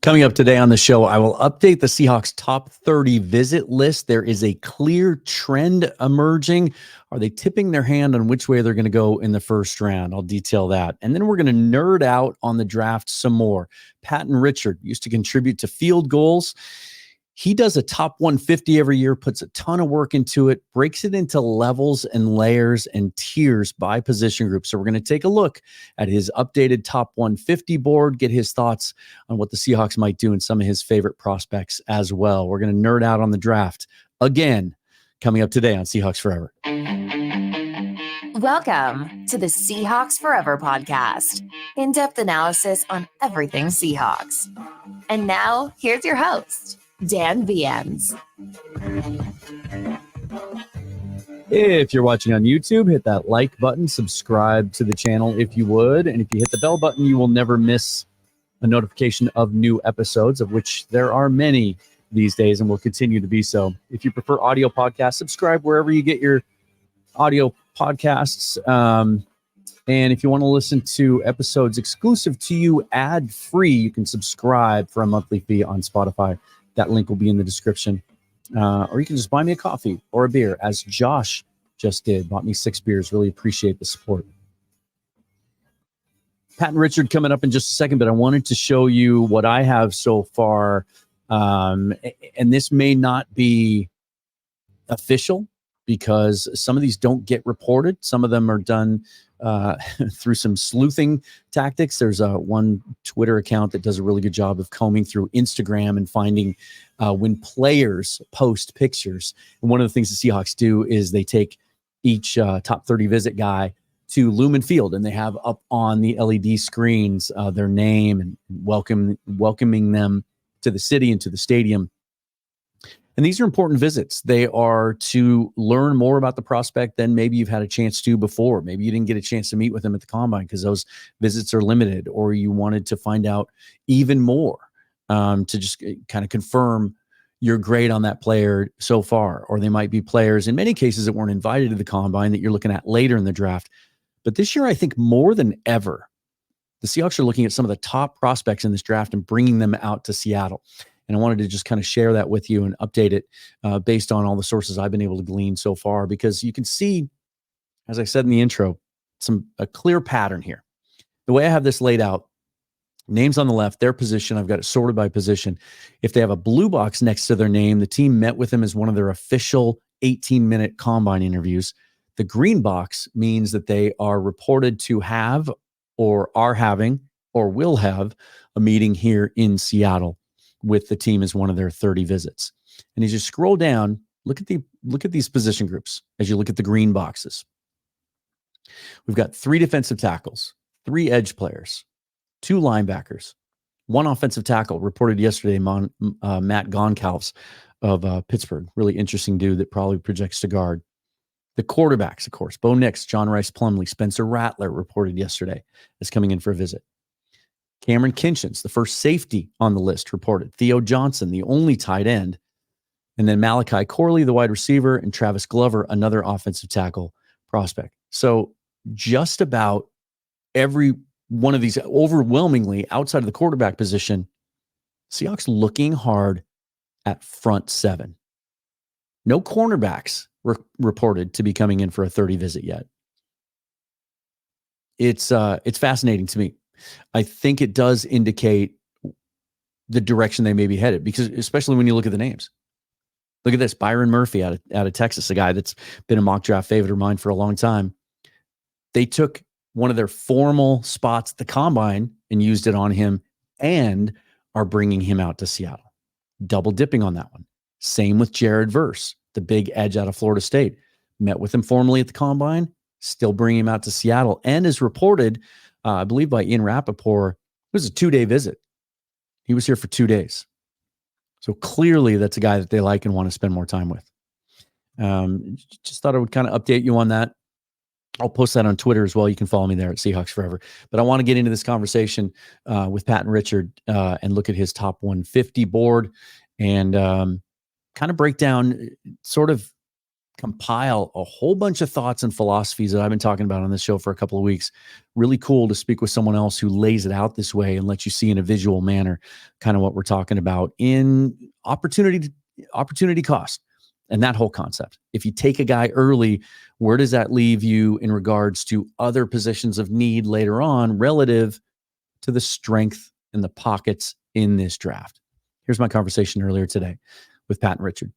Coming up today on the show, I will update the Seahawks top 30 visit list. There is a clear trend emerging. Are they tipping their hand on which way they're going to go in the first round? I'll detail that. And then we're going to nerd out on the draft some more. Patton Richard used to contribute to Field Gulls. He does a top 150 every year, puts a ton of work into it, breaks it into levels and layers and tiers by position group. So we're going to take a look at his updated top 150 board, get his thoughts on what the Seahawks might do and some of his favorite prospects as well. We're going to nerd out on the draft again, coming up today on Seahawks Forever. Welcome to the Seahawks Forever podcast. In-depth analysis on everything Seahawks. And now, here's your host, Dan Viens. If you're watching on YouTube, hit that like button, subscribe to the channel if you would. And if you hit the bell button, you will never miss a notification of new episodes, of which there are many these days and will continue to be so. If you prefer audio podcasts, subscribe wherever you get your audio podcasts. And if you want to listen to episodes exclusive to you ad-free, you can subscribe for a monthly fee on Spotify. That link will be in the description. Or you can just buy me a coffee or a beer, as Josh just did. Bought me 6 beers. Really appreciate the support. Patton Richard coming up in just a second, but I wanted to show you what I have so far. And this may not be official because some of these don't get reported. Some of them are done through some sleuthing tactics. There's one Twitter account that does a really good job of combing through Instagram and finding when players post pictures. And one of the things the Seahawks do is they take each top 30 visit guy to Lumen Field, and they have up on the LED screens their name and welcoming them to the city and to the stadium. And these are important visits. They are to learn more about the prospect than maybe you've had a chance to before. Maybe you didn't get a chance to meet with them at the combine because those visits are limited, or you wanted to find out even more to just kind of confirm your grade on that player so far. Or they might be players, in many cases, that weren't invited to the combine that you're looking at later in the draft. But this year, I think more than ever, the Seahawks are looking at some of the top prospects in this draft and bringing them out to Seattle. And I wanted to just kind of share that with you and update it based on all the sources I've been able to glean so far, because you can see, as I said in the intro, a clear pattern here. The way I have this laid out, names on the left, their position, I've got it sorted by position. If they have a blue box next to their name, the team met with them as one of their official 18-minute combine interviews. The green box means that they are reported to have or are having or will have a meeting here in Seattle with the team as one of their 30 visits. And as you scroll down, look at these position groups as you look at the green boxes. We've got 3 defensive tackles, 3 edge players, 2 linebackers, 1 offensive tackle reported yesterday, Matt Goncalves of Pittsburgh. Really interesting dude that probably projects to guard. The quarterbacks, of course, Bo Nix, John Rice Plumlee, Spencer Rattler reported yesterday is coming in for a visit. Cameron Kinchins, the first safety on the list, reported. Theo Johnson, the only tight end. And then Malachi Corley, the wide receiver, and Travis Glover, another offensive tackle prospect. So just about every one of these, overwhelmingly outside of the quarterback position, Seahawks looking hard at front 7. No cornerbacks reported to be coming in for a 30 visit yet. It's fascinating to me. I think it does indicate the direction they may be headed, because especially when you look at the names. Look at this, Byron Murphy out of Texas, a guy that's been a mock draft favorite of mine for a long time. They took one of their formal spots at the combine and used it on him and are bringing him out to Seattle. Double dipping on that one. Same with Jared Verse, the big edge out of Florida State. Met with him formally at the combine, still bringing him out to Seattle, and is reported, I believe by Ian Rappaport, it was a 2-day visit. He was here for 2 days. So clearly that's a guy that they like and want to spend more time with. Just thought I would kind of update you on that. I'll post that on Twitter as well. You can follow me there at Seahawks Forever. But I want to get into this conversation with Patton Richard and look at his top 150 board and kind of break down sort of compile a whole bunch of thoughts and philosophies that I've been talking about on this show for a couple of weeks. Really cool to speak with someone else who lays it out this way and lets you see in a visual manner kind of what we're talking about in opportunity cost and that whole concept. If you take a guy early, where does that leave you in regards to other positions of need later on relative to the strength and the pockets in this draft? Here's my conversation earlier today with Patton Richard.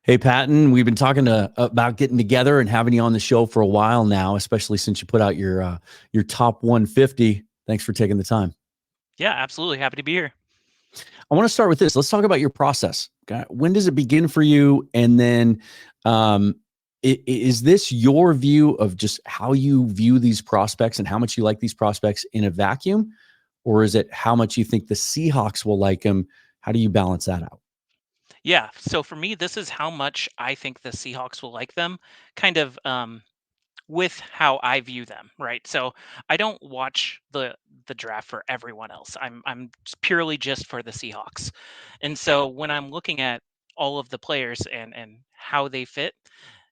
Hey, Patton, we've been talking about getting together and having you on the show for a while now, especially since you put out your top 150. Thanks for taking the time. Yeah, absolutely. Happy to be here. I want to start with this. Let's talk about your process. When does it begin for you? And then is this your view of just how you view these prospects and how much you like these prospects in a vacuum? Or is it how much you think the Seahawks will like them? How do you balance that out? Yeah. So for me, this is how much I think the Seahawks will like them, kind of with how I view them, right? So I don't watch the draft for everyone else. Purely just for the Seahawks. And so when I'm looking at all of the players and how they fit,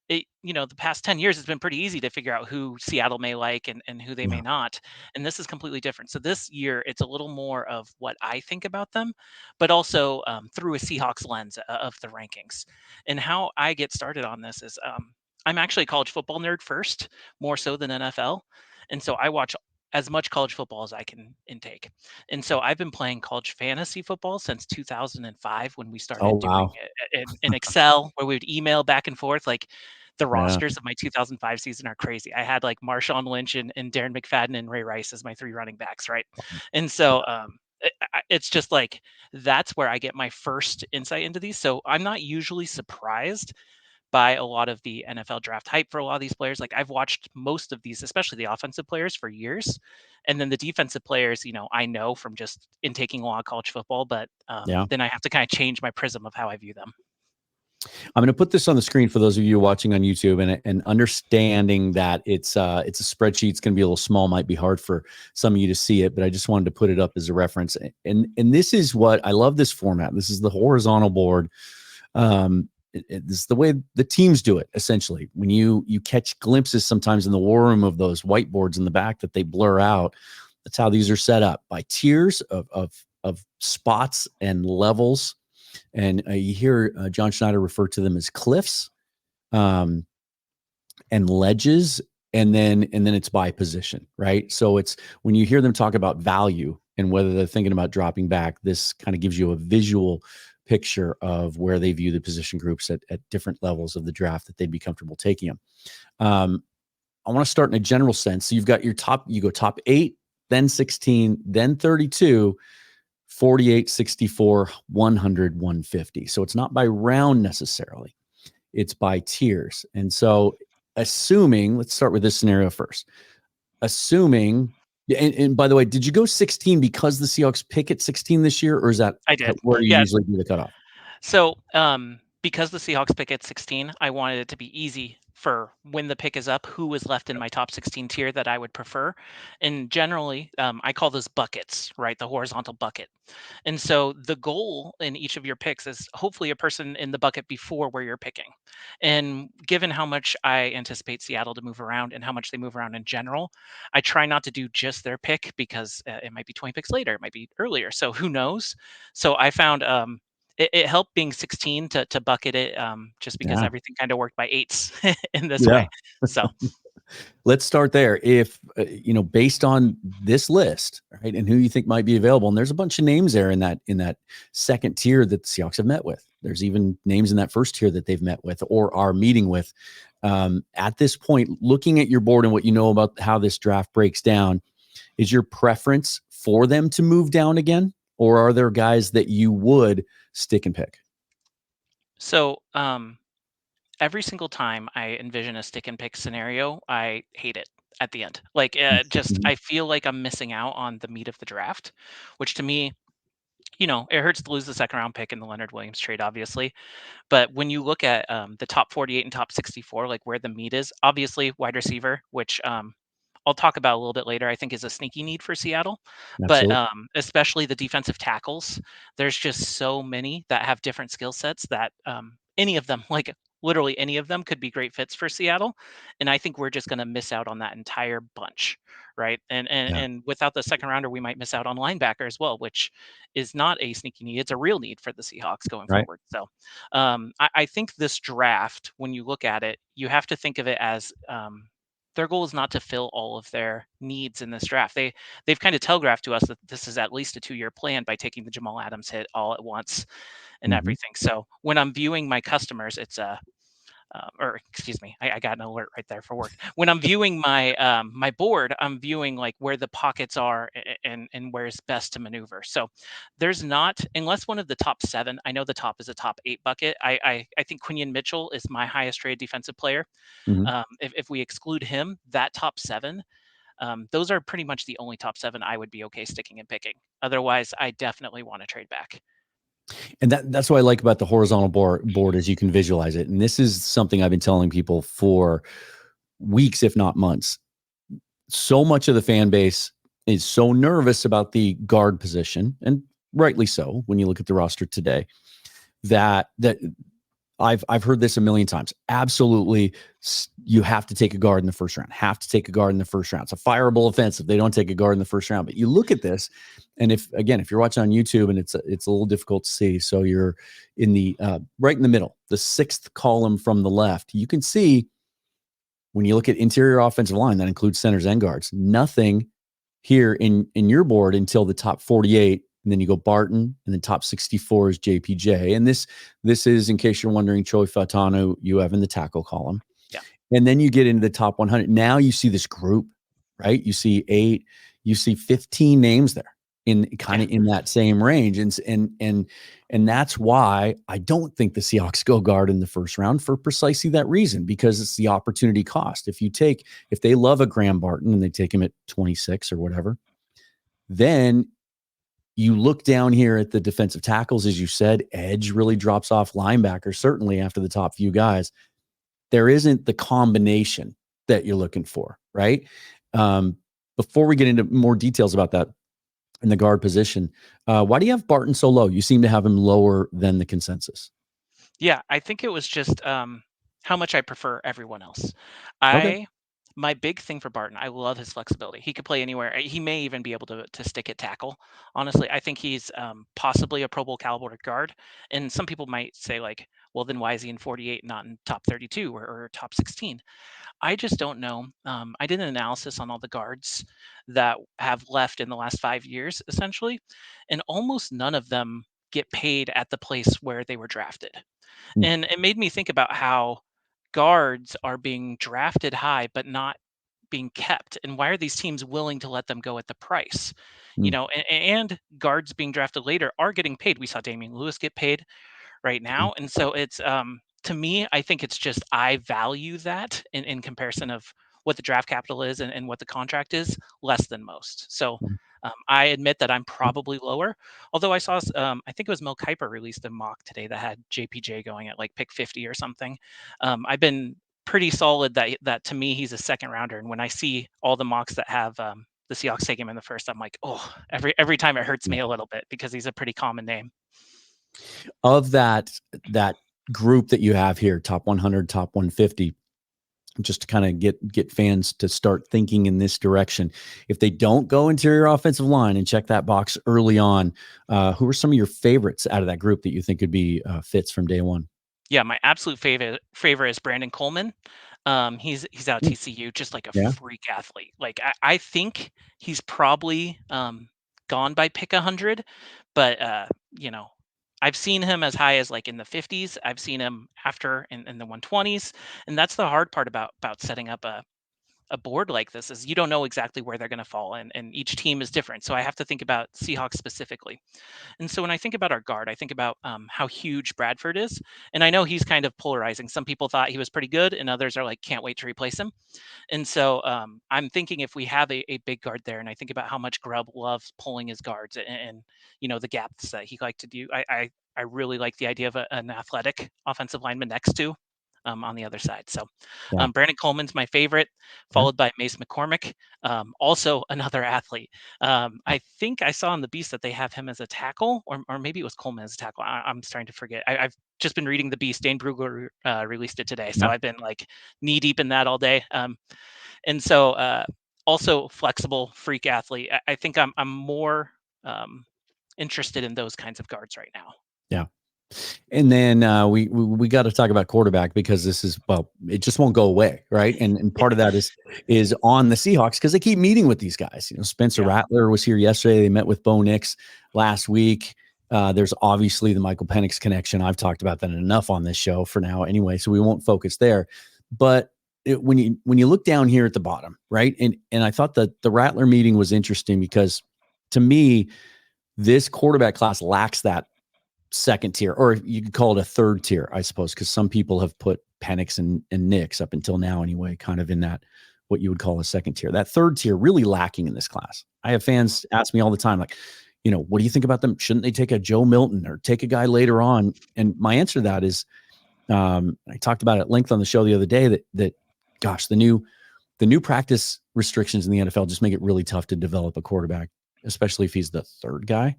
the past 10 years it's been pretty easy to figure out who Seattle may like and who they may Yeah. not. And this is completely different. So this year it's a little more of what I think about them, but also through a Seahawks lens of the rankings. And how I get started on this is I'm actually a college football nerd first, more so than NFL. And so I watch as much college football as I can intake. And so I've been playing college fantasy football since 2005 when we Oh, started doing wow. it in Excel, where we would email back and forth. Like the Yeah. rosters of my 2005 season are crazy. I had like Marshawn Lynch and Darren McFadden and Ray Rice as my three running backs, right? And so it's just like that's where I get my first insight into these. So I'm not usually surprised by a lot of the NFL draft hype for a lot of these players. Like I've watched most of these, especially the offensive players, for years, and then the defensive players, I know from just intaking a lot of college football. But Yeah. then I have to kind of change my prism of how I view them. I'm going to put this on the screen for those of you watching on YouTube, and understanding that it's a spreadsheet. It's going to be a little small, might be hard for some of you to see it, but I just wanted to put it up as a reference. And this is what I love, this format. This is the horizontal board. This is the way the teams do it. Essentially, when you catch glimpses sometimes in the war room of those whiteboards in the back that they blur out, that's how these are set up by tiers of spots and levels. And you hear John Schneider refer to them as cliffs and ledges, and then it's by position, right? So it's when you hear them talk about value and whether they're thinking about dropping back, this kind of gives you a visual picture of where they view the position groups at different levels of the draft that they'd be comfortable taking them. I want to start in a general sense. So you've got your top, you go top 8, then 16, then 32, 48, 64, 100, 150. So it's not by round necessarily. It's by tiers. And so assuming, let's start with this scenario first. Assuming, and by the way, did you go 16 because the Seahawks pick at 16 this year, or is that I did. where you Yeah. usually do the cutoff? So, because the Seahawks pick at 16, I wanted it to be easy for when the pick is up, who was left in my top 16 tier that I would prefer. And generally, I call those buckets, right? The horizontal bucket. And so the goal in each of your picks is hopefully a person in the bucket before where you're picking. And given how much I anticipate Seattle to move around and how much they move around in general, I try not to do just their pick because it might be 20 picks later, it might be earlier. So who knows? So I found it helped being 16 to bucket it just because Yeah. everything kind of worked by eights in this Yeah. way. So Let's start there. If based on this list, right, and who you think might be available, and there's a bunch of names there in that second tier that the Seahawks have met with. There's even names in that first tier that they've met with or are meeting with. At this point, looking at your board and what you know about how this draft breaks down, is your preference for them to move down again, or are there guys that you would stick and pick? So every single time I envision a stick and pick scenario, I hate it at the end. Like, just Mhm. I feel like I'm missing out on the meat of the draft, which to me, it hurts to lose the second round pick in the Leonard Williams trade, obviously. But when you look at the top 48 and top 64, like where the meat is, obviously wide receiver, which I'll talk about a little bit later, I think is a sneaky need for Seattle. But Absolutely. especially the defensive tackles, there's just so many that have different skill sets that any of them, like literally any of them could be great fits for Seattle, and I think we're just going to miss out on that entire bunch, right? Yeah. And without the second rounder, we might miss out on linebacker as well, which is not a sneaky need; it's a real need for the Seahawks going Right. forward. So, I think this draft, when you look at it, you have to think of it as their goal is not to fill all of their needs in this draft. They've kind of telegraphed to us that this is at least a 2-year plan by taking the Jamal Adams hit all at once and Mhm. everything. So when I'm viewing my customers, it's a or excuse me, I got an alert right there for work. When I'm viewing my board, I'm viewing like where the pockets are and where's best to maneuver. So there's not, unless one of the top 7. I know the top is a top 8 bucket. I think Quinion Mitchell is my highest rated defensive player. Mhm. If we exclude him, that top 7, those are pretty much the only top 7 I would be okay sticking and picking. Otherwise, I definitely want to trade back. And that's what I like about the horizontal board is you can visualize it. And this is something I've been telling people for weeks, if not months. So much of the fan base is so nervous about the guard position, and rightly so when you look at the roster today, that I've heard this a million times. Absolutely, you have to take a guard in the first round. Have to take a guard in the first round. It's a fireable offense if they don't take a guard in the first round. But you look at this, and if you're watching on YouTube, and it's a little difficult to see, so you're in the right in the middle, the 6th column from the left. You can see when you look at interior offensive line, that includes centers and guards. Nothing here in your board until the top 48. And then you go Barton, and then top 64 is JPJ. And this is, in case you're wondering, Choi Fatano, you have in the tackle column. Yeah. And then you get into the top 100. Now you see this group, right? You see 8, you see 15 names there in kind of in that same range. And that's why I don't think the Seahawks go guard in the first round, for precisely that reason, because it's the opportunity cost. If they love a Graham Barton and they take him at 26 or whatever, then you look down here at the defensive tackles, as you said, edge really drops off, linebacker certainly after the top few guys. There isn't the combination that you're looking for, right? Before we get into more details about that in the guard position, why do you have Barton so low? You seem to have him lower than the consensus. Yeah, I think it was just how much I prefer everyone else. Okay. My big thing for Barton, I love his flexibility. He could play anywhere. He may even be able to stick at tackle. Honestly, I think he's possibly a Pro Bowl caliber guard. And some people might say like, well, then why is he in 48, not in top 32 or top 16? I just don't know. I did an analysis on all the guards that have left in the last 5 years, essentially, and almost none of them get paid at the place where they were drafted. Mm, And it made me think about how guards are being drafted high, but not being kept. And why are these teams willing to let them go at the price? mm, And guards being drafted later are getting paid. We saw Damian Lewis get paid right mm, now. And so it's to me, I think it's just I value that in comparison of what the draft capital is and what the contract is less than most. So mm. I admit that I'm probably lower. Although I saw, I think it was Mel Kiper released a mock today that had JPJ going at like pick 50 or something. I've been pretty solid that to me he's a second rounder, and when I see all the mocks that have the Seahawks take him in the first, I'm like, oh, every time it hurts Yeah. me a little bit because he's a pretty common name. Of that group that you have here, top 100, top 150, just to kind of get fans to start thinking in this direction. If they don't go interior offensive line and check that box early on, who are some of your favorites out of that group that you think could be fits from day one? Yeah, my absolute favorite is Brandon Coleman. He's out Mm, TCU, just like a yeah. freak athlete. Like I think he's probably gone by pick 100, but you know, I've seen him as high as like in the 50s. I've seen him after in the 120s, and that's the hard part about setting up a board like this is you don't know exactly where they're going to fall, and each team is different. So I have to think about Seahawks specifically. And so when I think about our guard, I think about how huge Bradford is. And I know he's kind of polarizing. Some people thought he was pretty good, and others are like, can't wait to replace him. And so I'm thinking if we have a big guard there, and I think about how much Grubb loves pulling his guards and the gaps that he liked to do, I really like the idea of an athletic offensive lineman next to on the other side. So Yeah. Brandon Coleman's my favorite, followed by Mace McCormick, also another athlete. I think I saw on the Beast that they have him as a tackle, or maybe it was Coleman as a tackle. I'm starting to forget. I've just been reading the Beast. Dane Brugler released it today, so Yeah. I've been like knee deep in that all day. And so also flexible freak athlete. I think I'm more interested in those kinds of guards right now. Yeah. And then we got to talk about quarterback, because this is, well, it just won't go away, right? And part of that is on the Seahawks, because they keep meeting with these guys. You know, Spencer Rattler was here yesterday. They met with Bo Nix last week. There's obviously the Michael Penix connection. I've talked about that enough on this show for now, anyway, so we won't focus there. But when you look down here at the bottom, right? And I thought that the Rattler meeting was interesting, because to me, this quarterback class lacks that second tier, or you could call it a third tier, I suppose, because some people have put Penix and Nix up until now anyway, kind of in that what you would call a second tier. That third tier really lacking in this class. I have fans ask me all the time, like, you know, what do you think about them? Shouldn't they take a Joe Milton or take a guy later on? And my answer to that is, I talked about it at length on the show the other day, that gosh, the new practice restrictions in the NFL just make it really tough to develop a quarterback, especially if he's the third guy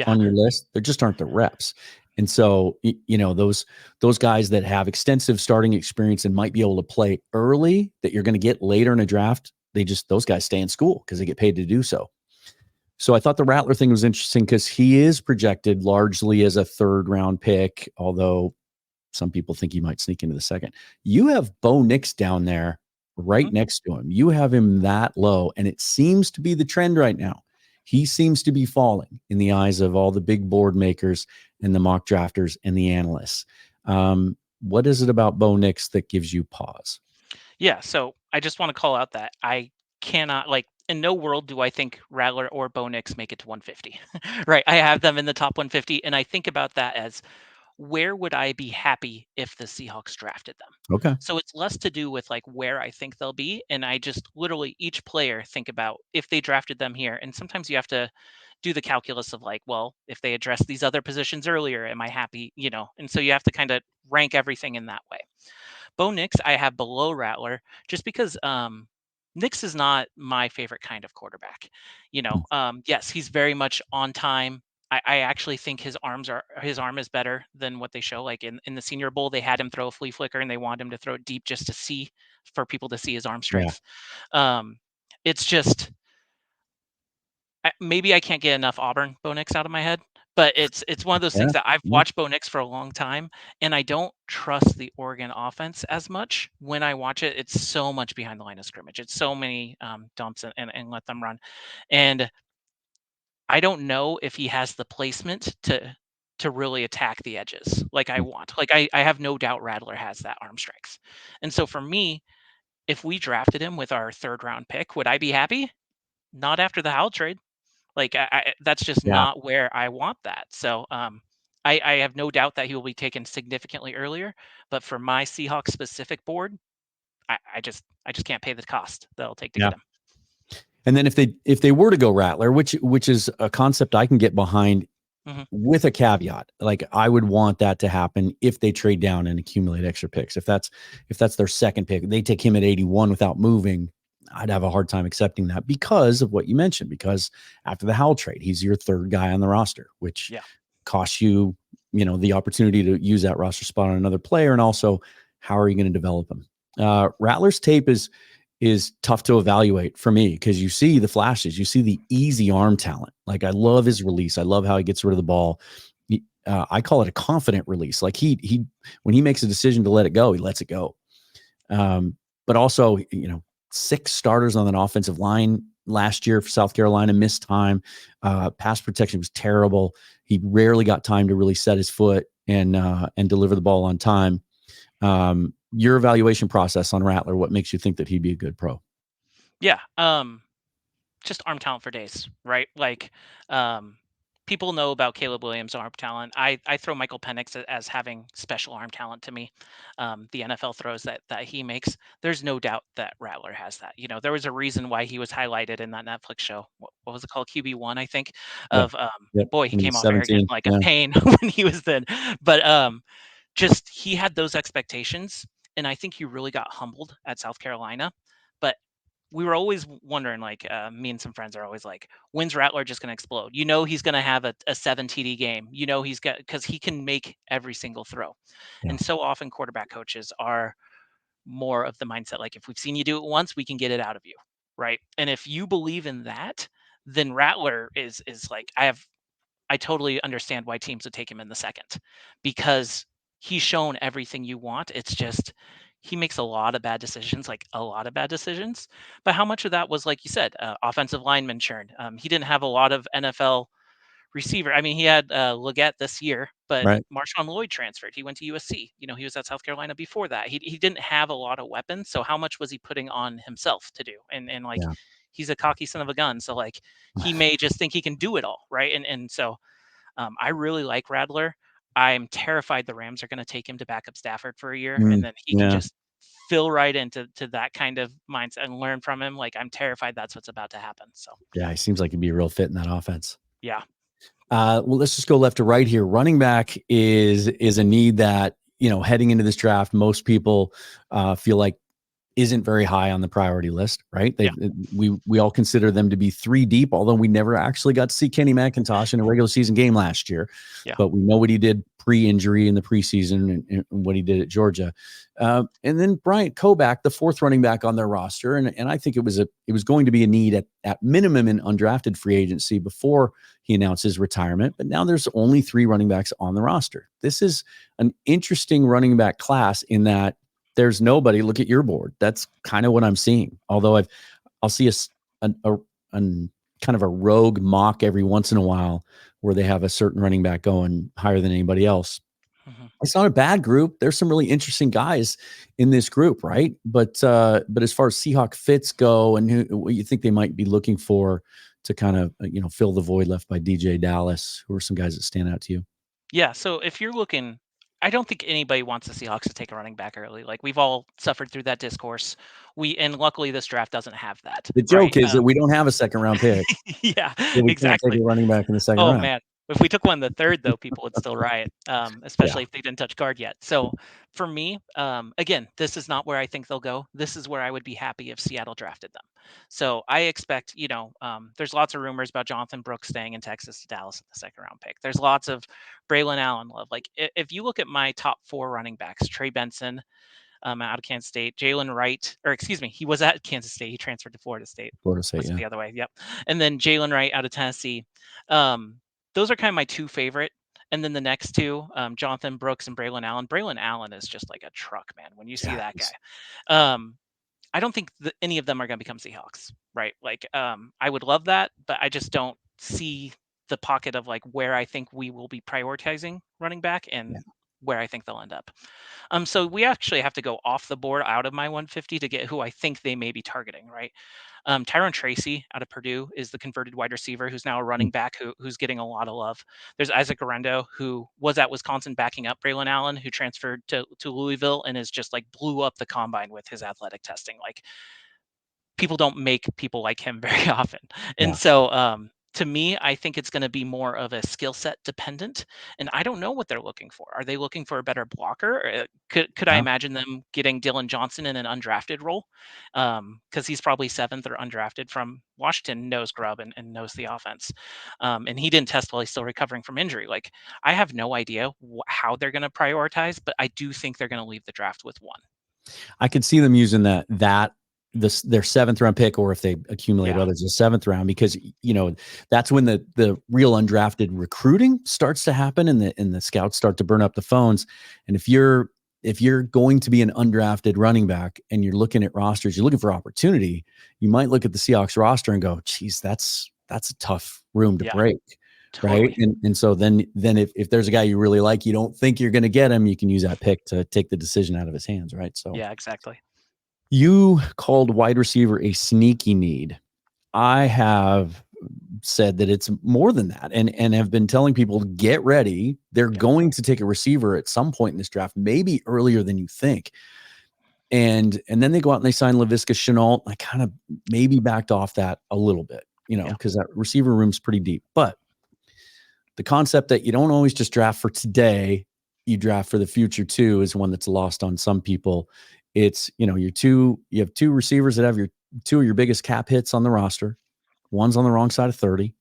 on your list. There just aren't the reps. And so, you know, those guys that have extensive starting experience and might be able to play early, that you're going to get later in a draft, those guys stay in school because they get paid to do so. So I thought the Rattler thing was interesting, because he is projected largely as a third round pick, although some people think he might sneak into the second. You have Bo Nix down there right next to him. You have him that low, and it seems to be the trend right now. He seems to be falling in the eyes of all the big board makers and the mock drafters and the analysts. What is it about Bo Nix that gives you pause? Yeah, so I just want to call out that I cannot, like, in no world do I think Rattler or Bo Nix make it to 150. Right, I have them in the top 150, and I think about that as, where would I be happy if the Seahawks drafted them? Okay. So it's less to do with like where I think they'll be, and I just literally each player think about if they drafted them here. And sometimes you have to do the calculus of like, well, if they address these other positions earlier, am I happy? You know, and so you have to kind of rank everything in that way. Bo Nix, I have below Rattler, just because Nix is not my favorite kind of quarterback. You know, yes, he's very much on time. I actually think his arm is better than what they show. Like in the Senior Bowl, they had him throw a flea flicker, and they wanted him to throw it deep just to see, for people to see his arm Yeah. strength. It's just, maybe I can't get enough Auburn Bo Nix out of my head, but it's one of those things that I've watched Bo Nix for a long time, and I don't trust the Oregon offense as much when I watch it. It's so much behind the line of scrimmage. It's so many dumps and let them run, and I don't know if he has the placement to really attack the edges like I want. Like I have no doubt Rattler has that arm strength, and so for me, if we drafted him with our third round pick, would I be happy? Not after the Howell trade. Like that's just Yeah. not where I want that. So I have no doubt that he will be taken significantly earlier. But for my Seahawks specific board, I just can't pay the cost that it'll take to Yeah. get him. And then if they were to go Rattler, which is a concept I can get behind, with a caveat, like I would want that to happen if they trade down and accumulate extra picks. If that's their second pick, they take him at 81 without moving, I'd have a hard time accepting that, because of what you mentioned. Because after the Howell trade, he's your third guy on the roster, which costs you, the opportunity to use that roster spot on another player, and also how are you going to develop him? Rattler's tape is tough to evaluate for me, because you see the flashes, you see the easy arm talent. Like I love his release. I love how he gets rid of the ball. I call it a confident release. Like he when he makes a decision to let it go, he lets it go. But also, 6 starters on an offensive line last year for South Carolina, missed time. Pass protection was terrible. He rarely got time to really set his foot and deliver the ball on time. Your evaluation process on Rattler, what makes you think that he'd be a good pro? Yeah. Just arm talent for days, right? Like, people know about Caleb Williams' arm talent. I throw Michael Penix as having special arm talent to me. The NFL throws that he makes, there's no doubt that Rattler has that. There was a reason why he was highlighted in that Netflix show. What was it called? QB1, I think. Of boy, he came off arrogant like a pain when he was then. But just he had those expectations, and I think he really got humbled at South Carolina. But we were always wondering, like, me and some friends are always like, when's Rattler just going to explode? He's going to have a 7 TD game. He's got, because he can make every single throw. Yeah. And so often quarterback coaches are more of the mindset, like, if we've seen you do it once, we can get it out of you, right? And if you believe in that, then Rattler is like, I totally understand why teams would take him in the second, because he's shown everything you want. It's just he makes a lot of bad decisions, like a lot of bad decisions. But how much of that was, like you said, offensive lineman churn? He didn't have a lot of NFL receiver. I mean, he had Leggett this year, but Right. Marshawn Lloyd transferred. He went to USC. He was at South Carolina before that. He didn't have a lot of weapons. So how much was he putting on himself to do? And like, Yeah. he's a cocky son of a gun. So like, he may just think he can do it all, right? And so I really like Rattler. I'm terrified the Rams are going to take him to backup Stafford for a year, and then he can Yeah. just fill right into that kind of mindset and learn from him. Like, I'm terrified that's what's about to happen. So Yeah. He seems like he'd be a real fit in that offense. yeah. Well, let's just go left to right here. Running back is a need that, heading into this draft, most people feel like isn't very high on the priority list, right? We all consider them to be 3 deep, although we never actually got to see Kenny McIntosh in a regular season game last year. Yeah. But we know what he did pre-injury in the preseason and what he did at Georgia. And then Bryant Koback, the 4th running back on their roster. And I think it was going to be a need at minimum in undrafted free agency before he announced his retirement. But now there's only 3 running backs on the roster. This is an interesting running back class in that there's nobody. Look at your board. That's kind of what I'm seeing. Although I'll see a kind of a rogue mock every once in a while where they have a certain running back going higher than anybody else. Mm-hmm. It's not a bad group. There's some really interesting guys in this group, right? But as far as Seahawk fits go, and what you think they might be looking for to kind of fill the void left by DJ Dallas, who are some guys that stand out to you? Yeah. So if you're looking, I don't think anybody wants the Seahawks to take a running back early. Like, we've all suffered through that discourse. And luckily this draft doesn't have that. The joke is that we don't have a 2nd round pick. Yeah, so we can't take a running back in the 2nd round. Oh man. If we took one in the 3rd, though, people would still riot, especially if they didn't touch guard yet. So for me, again, this is not where I think they'll go. This is where I would be happy if Seattle drafted them. So I expect, there's lots of rumors about Jonathan Brooks staying in Texas to Dallas in the 2nd round pick. There's lots of Braylon Allen love. Like, if you look at my top 4 running backs, Trey Benson, out of Kansas State, Jalen Wright, or excuse me, he was at Kansas State. He transferred to Florida State. Yeah. The other way. Yep. And then Jalen Wright out of Tennessee. Those are kind of my 2 favorite. And then the next 2, Jonathan Brooks and Braylon Allen. Braylon Allen is just like a truck, man. When you see that guy, I don't think any of them are going to become Seahawks, right? Like, I would love that, but I just don't see the pocket of like where I think we will be prioritizing running back and where I think they'll end up. So we actually have to go off the board out of my 150 to get who I think they may be targeting, right? Tyrone Tracy out of Purdue is the converted wide receiver who's now a running back who's getting a lot of love. There's Isaac Arendo, who was at Wisconsin backing up Braylon Allen, who transferred to Louisville and is just like blew up the combine with his athletic testing. Like, people don't make people like him very often. And so to me, I think it's going to be more of a skill set dependent, and I don't know what they're looking for. Are they looking for a better blocker? Could I imagine them getting Dylan Johnson in an undrafted role? Because he's probably 7th or undrafted from Washington, knows Grubb and knows the offense. And he didn't test while he's still recovering from injury. Like, I have no idea how they're going to prioritize, but I do think they're going to leave the draft with 1. I could see them using their 7th round pick, or if they accumulate others, a 7th round, because that's when the real undrafted recruiting starts to happen, and the scouts start to burn up the phones. And if you're going to be an undrafted running back and you're looking at rosters, you're looking for opportunity, you might look at the Seahawks roster and go, geez, that's a tough room to break. Totally. Right. And so then if there's a guy you really like, you don't think you're going to get him, you can use that pick to take the decision out of his hands. Right. So yeah, exactly. You called wide receiver a sneaky need. I have said that it's more than that, and have been telling people to get ready. They're going to take a receiver at some point in this draft, maybe earlier than you think. And then they go out and they sign LaVisca Chenault. I kind of maybe backed off that a little bit, because that receiver room's pretty deep. But the concept that you don't always just draft for today, you draft for the future too is one that's lost on some people. It's, you have two receivers that have two of your biggest cap hits on the roster. One's on the wrong side of 30,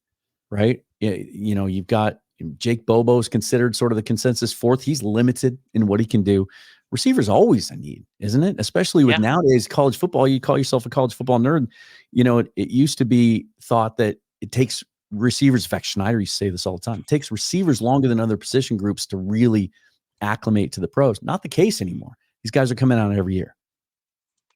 right? You've got Jake Bobo's considered sort of the consensus fourth. He's limited in what he can do. Receiver's always a need, isn't it? Especially with nowadays college football. You call yourself a college football nerd. It used to be thought that it takes receivers. In fact, Schneider used to say this all the time. It takes receivers longer than other position groups to really acclimate to the pros. Not the case anymore. These guys are coming out every year.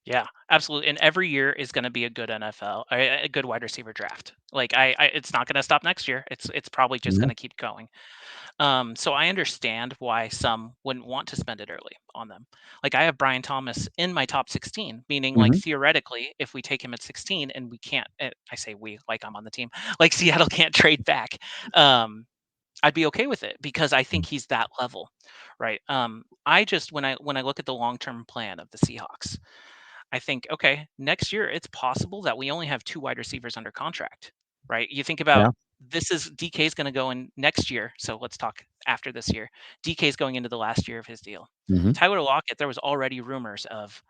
Yeah, absolutely. And every year is going to be a good NFL, a good wide receiver draft. Like it's not going to stop next year. It's probably just going to keep going. So I understand why some wouldn't want to spend it early on them. Like I have Brian Thomas in my top 16, meaning like theoretically, if we take him at 16 and we can't, I say we, like I'm on the team, like Seattle can't trade back. I'd be okay with it because I think he's that level, right? I just when I look at the long-term plan of the Seahawks, I think, okay, next year it's possible that we only have two wide receivers under contract, right? You think about this is DK is going to go in next year. So let's talk after this year. DK is going into the last year of his deal. Tyler Lockett, there was already rumors of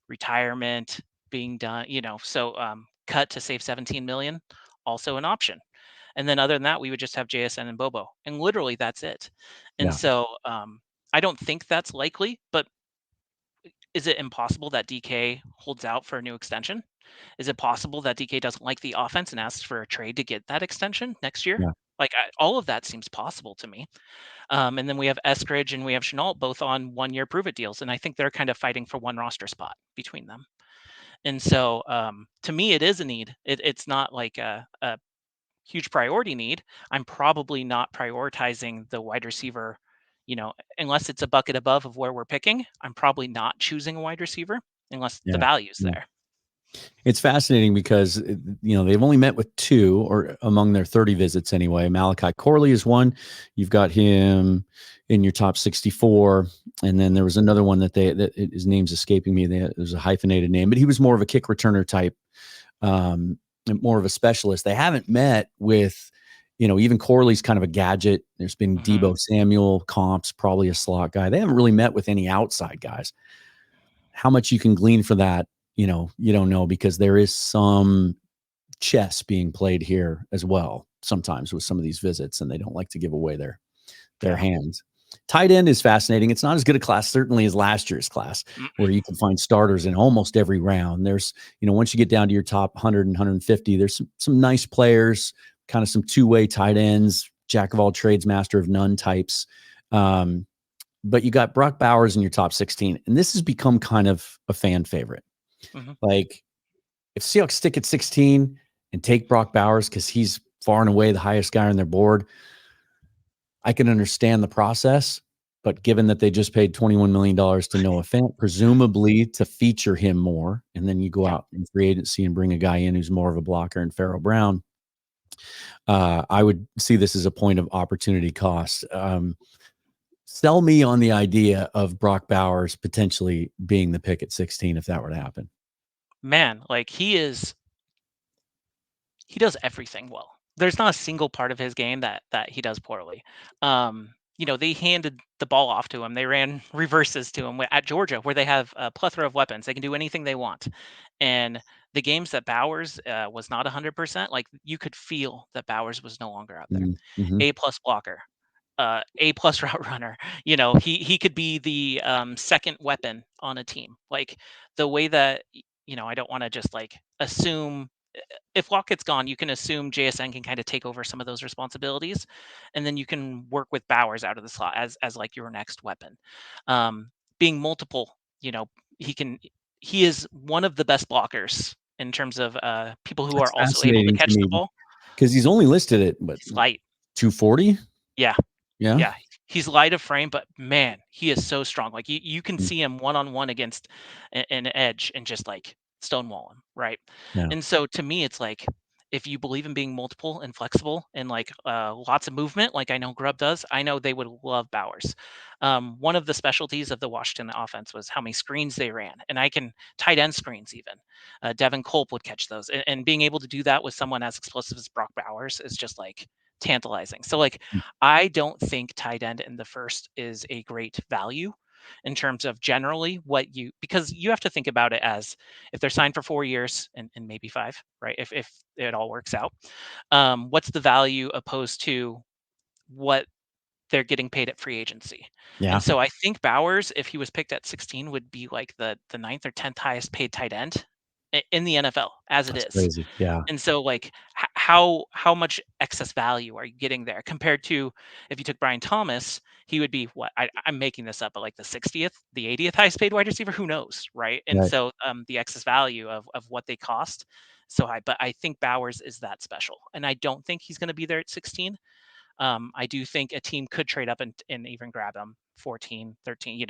retirement being done, so cut to save 17 million, also an option. And then other than that, we would just have JSN and Bobo. And literally that's it. And so I don't think that's likely, but is it impossible that DK holds out for a new extension? Is it possible that DK doesn't like the offense and asks for a trade to get that extension next year? Like all of that seems possible to me. And then we have Eskridge and we have Chenault both on 1-year prove-it deals, and I think they're kind of fighting for one roster spot between them. And so to me, it is a need. It's not like a huge priority need. I'm probably not prioritizing the wide receiver, unless it's a bucket above of where we're picking. I'm probably not choosing a wide receiver unless the value's there. It's fascinating because, they've only met with two, or among their 30 visits anyway. Malachi Corley is one. You've got him in your top 64. And then there was another one that his name's escaping me. There's a hyphenated name, but he was more of a kick returner type, more of a specialist. They haven't met with, even Corley's kind of a gadget. There's been Debo Samuel comps, probably a slot guy. They haven't really met with any outside guys. How much you can glean for that, you don't know, because there is some chess being played here as well sometimes with some of these visits, and they don't like to give away their hands. Tight end is fascinating. It's not as good a class, certainly, as last year's class, where you can find starters in almost every round. There's, once you get down to your top 100 and 150, there's some nice players, kind of some two-way tight ends, jack of all trades, master of none types. But you got Brock Bowers in your top 16, and this has become kind of a fan favorite. Like, if Seahawks stick at 16 and take Brock Bowers because he's far and away the highest guy on their board, I can understand the process. But given that they just paid $21 million to Noah Fant, presumably to feature him more, and then you go out in free agency and bring a guy in who's more of a blocker in Pharaoh Brown, I would see this as a point of opportunity cost. Sell me on the idea of Brock Bowers potentially being the pick at 16 if that were to happen. Man, like he does everything well. There's not a single part of his game that he does poorly. They handed the ball off to him. They ran reverses to him at Georgia, where they have a plethora of weapons. They can do anything they want. And the games that Bowers was not 100%, like you could feel that Bowers was no longer out there. A+ blocker, A+ route runner. He could be the second weapon on a team. Like the way that, I don't want to just like assume if Lockett's gone, you can assume JSN can kind of take over some of those responsibilities, and then you can work with Bowers out of the slot as like your next weapon. Being multiple, he is one of the best blockers in terms of people who That's are also able to catch the ball. Because he's only listed at He's light. 240. Yeah. Yeah. He's light of frame, but man, he is so strong. Like you can see him one-on-one against an edge and just like stonewall him, right? Yeah. And so to me, it's like if you believe in being multiple and flexible and like lots of movement, like I know Grubb does, I know they would love Bowers. One of the specialties of the Washington offense was how many screens they ran, and I can tight end screens even. Devin Culp would catch those, and being able to do that with someone as explosive as Brock Bowers is just like tantalizing. So like, I don't think tight end in the first is a great value in terms of generally because you have to think about it as if they're signed for 4 years and maybe 5, right? If it all works out, what's the value opposed to what they're getting paid at free agency. And Yeah, so I think Bowers, if he was picked at 16, would be like the ninth or 10th highest paid tight end in the NFL as it that's is. crazy. Yeah, And so like how much excess value are you getting there compared to if you took Brian Thomas, he would be what I'm making this up, but like the 60th, the 80th highest paid wide receiver, who knows, right? And right. so the excess value of what they cost so high. But I think Bowers is that special. And I don't think he's going to be there at 16. I do think a team could trade up and even grab him 14, 13,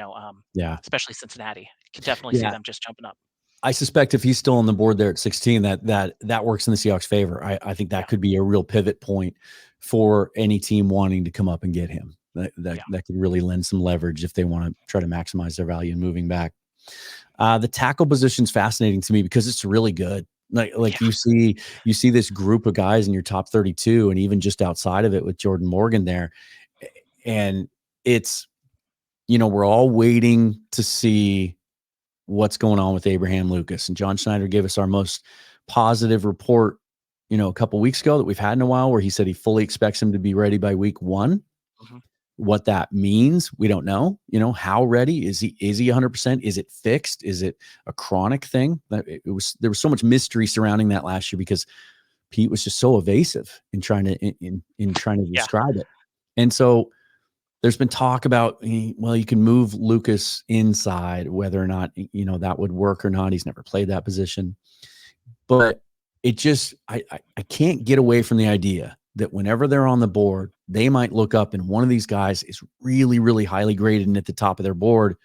Yeah, especially Cincinnati. Could definitely see yeah. them just jumping up. I suspect if he's still on the board there at 16, that works in the Seahawks' favor. I think that Yeah. could be a real pivot point for any team wanting to come up and get him. That Yeah. could really lend some leverage if they want to try to maximize their value in moving back. The tackle position is fascinating to me because it's really good. Like Yeah. you see this group of guys in your top 32, and even just outside of it with Jordan Morgan there, and it's we're all waiting to see what's going on with Abraham Lucas. And John Schneider gave us our most positive report, a couple weeks ago that we've had in a while, where he said he fully expects him to be ready by week 1. Mhm. What that means, we don't know. How ready is he? 100%? Is it fixed? Is it a chronic thing? There was so much mystery surrounding that last year because Pete was just so evasive in trying to Yeah. describe it. And so there's been talk about, well, you can move Lucas inside, whether or not, that would work or not. He's never played that position. But it just, I can't get away from the idea that whenever they're on the board, they might look up and one of these guys is really, really highly graded and at the top of their board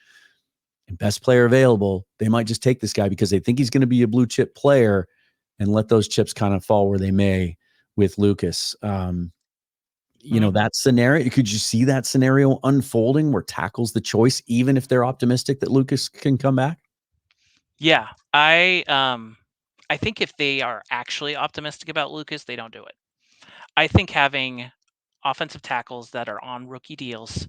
and best player available. They might just take this guy because they think he's going to be a blue chip player and let those chips kind of fall where they may with Lucas. That scenario, could you see that scenario unfolding where tackle's the choice, even if they're optimistic that Lucas can come back? Yeah. I think if they are actually optimistic about Lucas, they don't do it. I think having offensive tackles that are on rookie deals,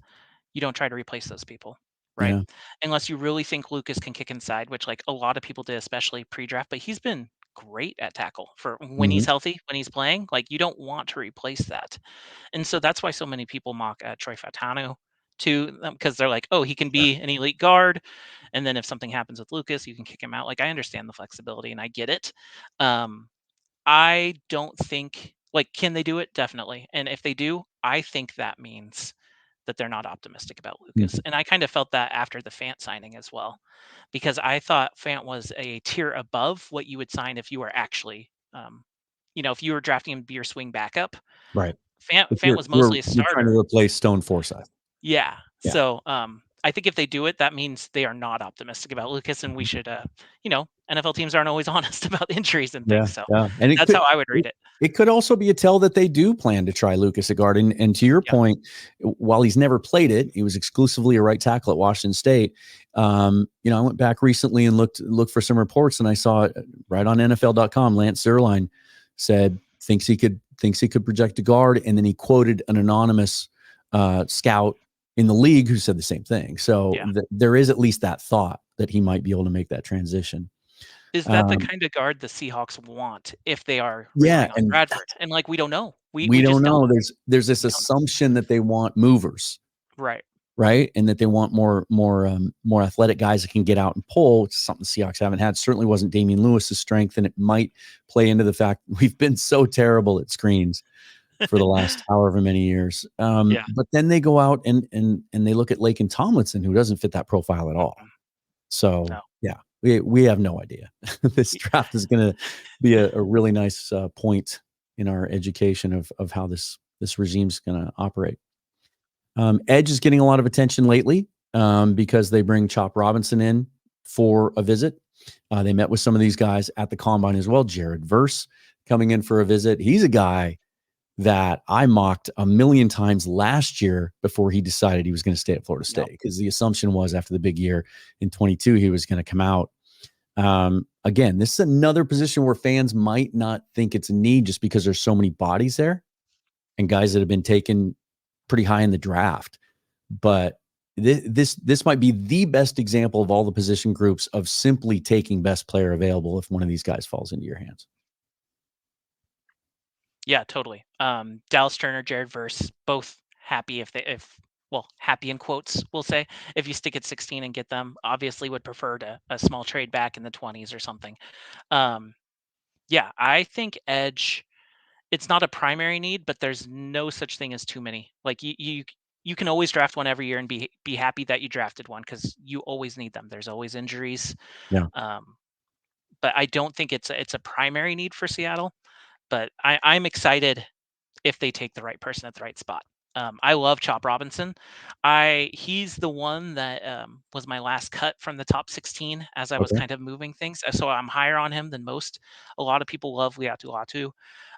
you don't try to replace those people, right? Yeah. Unless you really think Lucas can kick inside, which like a lot of people did, especially pre-draft, but he's been great at tackle for when he's Mhm. healthy, when he's playing. Like you don't want to replace that. And so that's why so many people mock Troy Fautanu too, because they're like, oh, he can Sure. be an elite guard. And then if something happens with Lucas, you can kick him out. Like I understand the flexibility and I get it. Um, I don't think can they do it? Definitely. And if they do, I think that means that they're not optimistic about Lucas. Mhm. And I kind of felt that after the Fant signing as well, because I thought Fant was a tier above what you would sign if you were actually, if you were drafting him to be your swing backup. Right. If Fant was you're mostly a you're trying to starter. replace Stone Forsythe. Yeah. Yeah. So I think if they do it, that means they are not optimistic about Lucas, and we Mhm. should, NFL teams aren't always honest about injuries and Yeah, things. So yeah, and that's how I would read it. it could also be a tell that they do plan to try Lucas at guard, and to your Yep. point, while he's never played it, he was exclusively a right tackle at Washington State. I went back recently and looked for some reports, and I saw it right on NFL.com. Lance Zierlein said thinks he could project a guard, and then he quoted an anonymous scout in the league who said the same thing. So Yeah. there is at least that thought that he might be able to make that transition. Is that the Um, kind of guard the Seahawks want if they are yeah, relying on and Bradford? And like we don't know. we We don't just don't. know. There's this We don't know. assumption that they want movers, Right. right? And that they want more athletic guys that can get out and pull. It's something the Seahawks haven't had. Certainly wasn't Damian Lewis's strength, and it might play into the fact we've been so terrible at screens for the last however many years. Yeah. But then they go out and they look at Laken Tomlinson, who doesn't fit that profile at all. Mm, So no. yeah, we have no idea. This draft is going to be a really nice point in our education of how this regime's going to operate. Edge is getting a lot of attention lately because they bring Chop Robinson in for a visit. They met with some of these guys at the combine as well. Jared Verse coming in for a visit. He's a guy that I mocked a million times last year before he decided he was going to stay at Florida Yep. State, because the assumption was after the big year in 22, he was going to come out. Again, this is another position where fans might not think it's a need just because there's so many bodies there. and guys that have been taken pretty high in the draft. But this might be the best example of all the position groups of simply taking best player available if one of these guys falls into your hands. Yeah, totally. Dallas Turner, Jared Verse, both happy happy in quotes, we'll say, if you stick at 16 and get them. Obviously would prefer a small trade back in the 20s or something. Yeah, I think edge, it's not a primary need, but there's no such thing as too many. Like you can always draft one every year and be happy that you drafted one, because you always need them. There's always injuries. Yeah. But I don't think it's a primary need for Seattle. But I'm excited if they take the right person at the right spot. I love Chop Robinson. He's the one that was my last cut from the top 16 as I was Okay. kind of moving things. So I'm higher on him than most. A lot of people love Liatu Latu.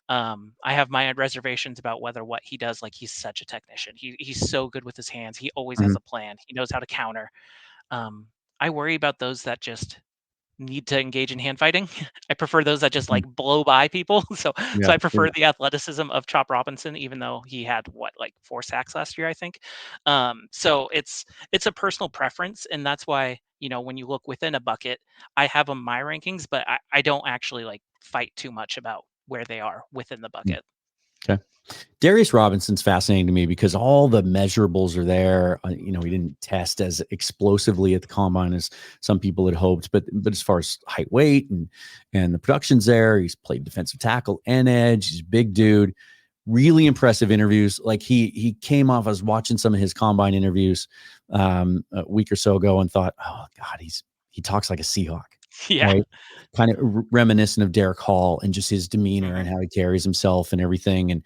I have my reservations about what he does. Like, he's such a technician. He's so good with his hands. He always has a plan. He knows how to counter. I worry about those that just need to engage in hand fighting. I prefer those that just like blow by people. So I prefer the athleticism of Chop Robinson, even though he had 4 sacks last year, I think. So it's a personal preference, and that's why, when you look within a bucket, I have them my rankings, but I don't actually like fight too much about where they are within the bucket. Okay. Darius Robinson's fascinating to me because all the measurables are there. He didn't test as explosively at the combine as some people had hoped, but as far as height, weight, and the production's there. He's played defensive tackle and edge. He's a big dude. Really impressive interviews. Like, he came off. I was watching some of his combine interviews a week or so ago and thought, oh God, he talks like a Seahawk. Yeah. Right? Kind of reminiscent of Derek Hall and just his demeanor and how he carries himself and everything.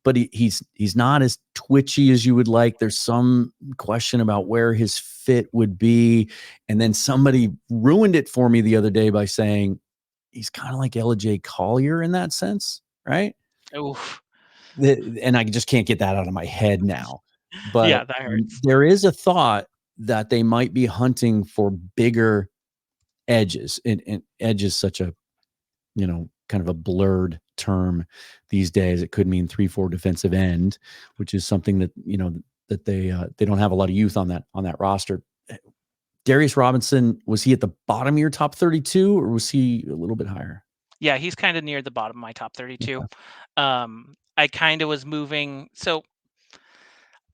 But he's not as twitchy as you would like. There's some question about where his fit would be. And then somebody ruined it for me the other day by saying he's kind of like LJ Collier in that sense, right? Oof. And I just can't get that out of my head now. But yeah, that hurts. There is a thought that they might be hunting for bigger edges. And edge is such a, kind of a blurred term these days. It could mean 3-4 defensive end, which is something that, that they don't have a lot of youth on that roster. Darius Robinson, was he at the bottom of your top 32 or was he a little bit higher? Yeah, he's kind of near the bottom of my top 32. Okay. I kind of was moving. So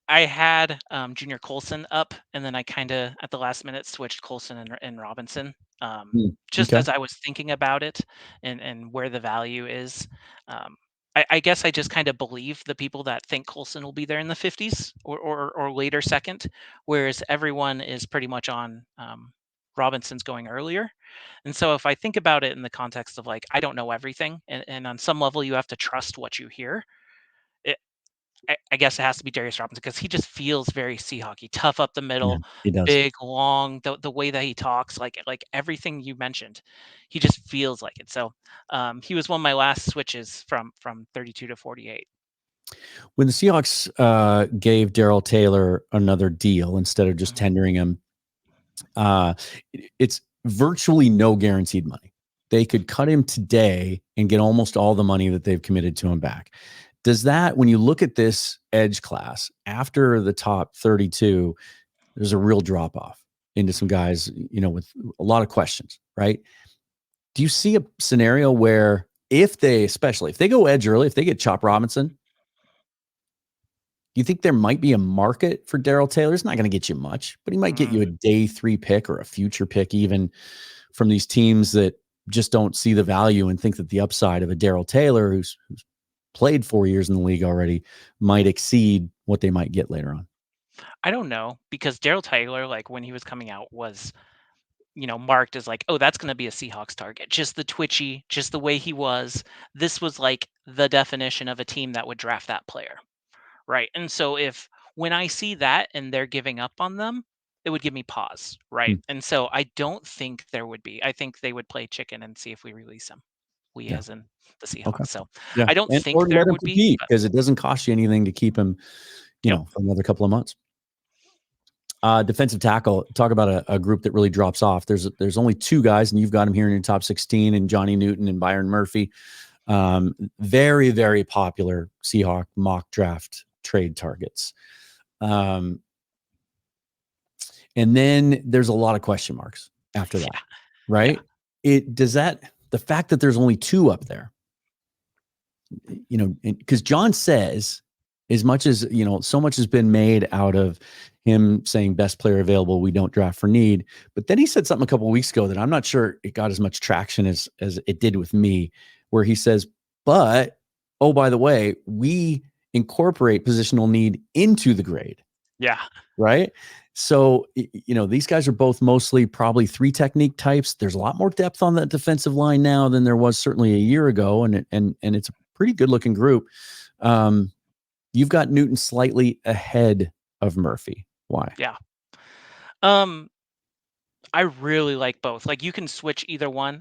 I had Junior Colson up, and then I kind of at the last minute switched Colson and Robinson, as I was thinking about it and where the value is. I guess I just kind of believe the people that think Colson will be there in the 50s or later second, whereas everyone is pretty much on Robinson's going earlier. And so if I think about it in the context of I don't know everything, and on some level you have to trust what you hear. I guess it has to be Darius Robinson because he just feels very Seahawky, tough up the middle, he does. Big, long, the way that he talks, like everything you mentioned, he just feels like it. So he was one of my last switches from 32 to 48. When the Seahawks gave Darrell Taylor another deal instead of just tendering him, it's virtually no guaranteed money. They could cut him today and get almost all the money that they've committed to him back. Does that, when you look at this edge class after the top 32, there's a real drop off into some guys, with a lot of questions, right? Do you see a scenario where especially if they go edge early, if they get Chop Robinson, do you think there might be a market for Darrell Taylor? It's not going to get you much, but he might get you a day 3 pick or a future pick, even from these teams that just don't see the value and think that the upside of a Darrell Taylor, who's played 4 years in the league already, might exceed what they might get later on. I don't know, because Darrell Taylor, when he was coming out, was, marked as oh, that's going to be a Seahawks target. Just the twitchy, just the way he was. This was the definition of a team that would draft that player. Right. And so when I see that and they're giving up on them, it would give me pause. Right. And so I don't think there would be. I think they would play chicken and see if we release him. As in the Seahawks. Okay. So I don't think or there let him would compete, be, because it doesn't cost you anything to keep him, for another couple of months. Defensive tackle, talk about a group that really drops off. There's only 2 guys, and you've got them here in your top 16, and Johnny Newton and Byron Murphy. Very, very popular Seahawk mock draft trade targets. And then there's a lot of question marks after that, Yeah. right? The fact that there's only 2 up there, because John says, as much as, so much has been made out of him saying best player available, we don't draft for need. But then he said something a couple of weeks ago that I'm not sure it got as much traction as it did with me, where he says, but, oh, by the way, we incorporate positional need into the grade. Yeah. Right. So, these guys are both mostly probably 3 technique types. There's a lot more depth on that defensive line now than there was certainly a year ago. And it's a pretty good looking group. You've got Newton slightly ahead of Murphy. Why? Yeah. I really like both. Like, you can switch either one.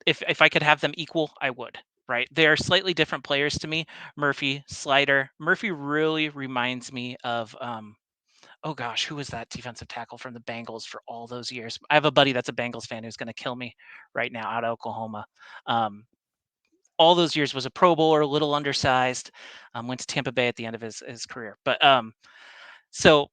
If I could have them equal, I would. Right? They are slightly different players to me. Murphy, slider. Murphy really reminds me of oh gosh, who was that defensive tackle from the Bengals for all those years? I have a buddy that's a Bengals fan who's going to kill me right now out of Oklahoma. Um, all those years was a Pro Bowler, a little undersized. Went to Tampa Bay at the end of his career. But so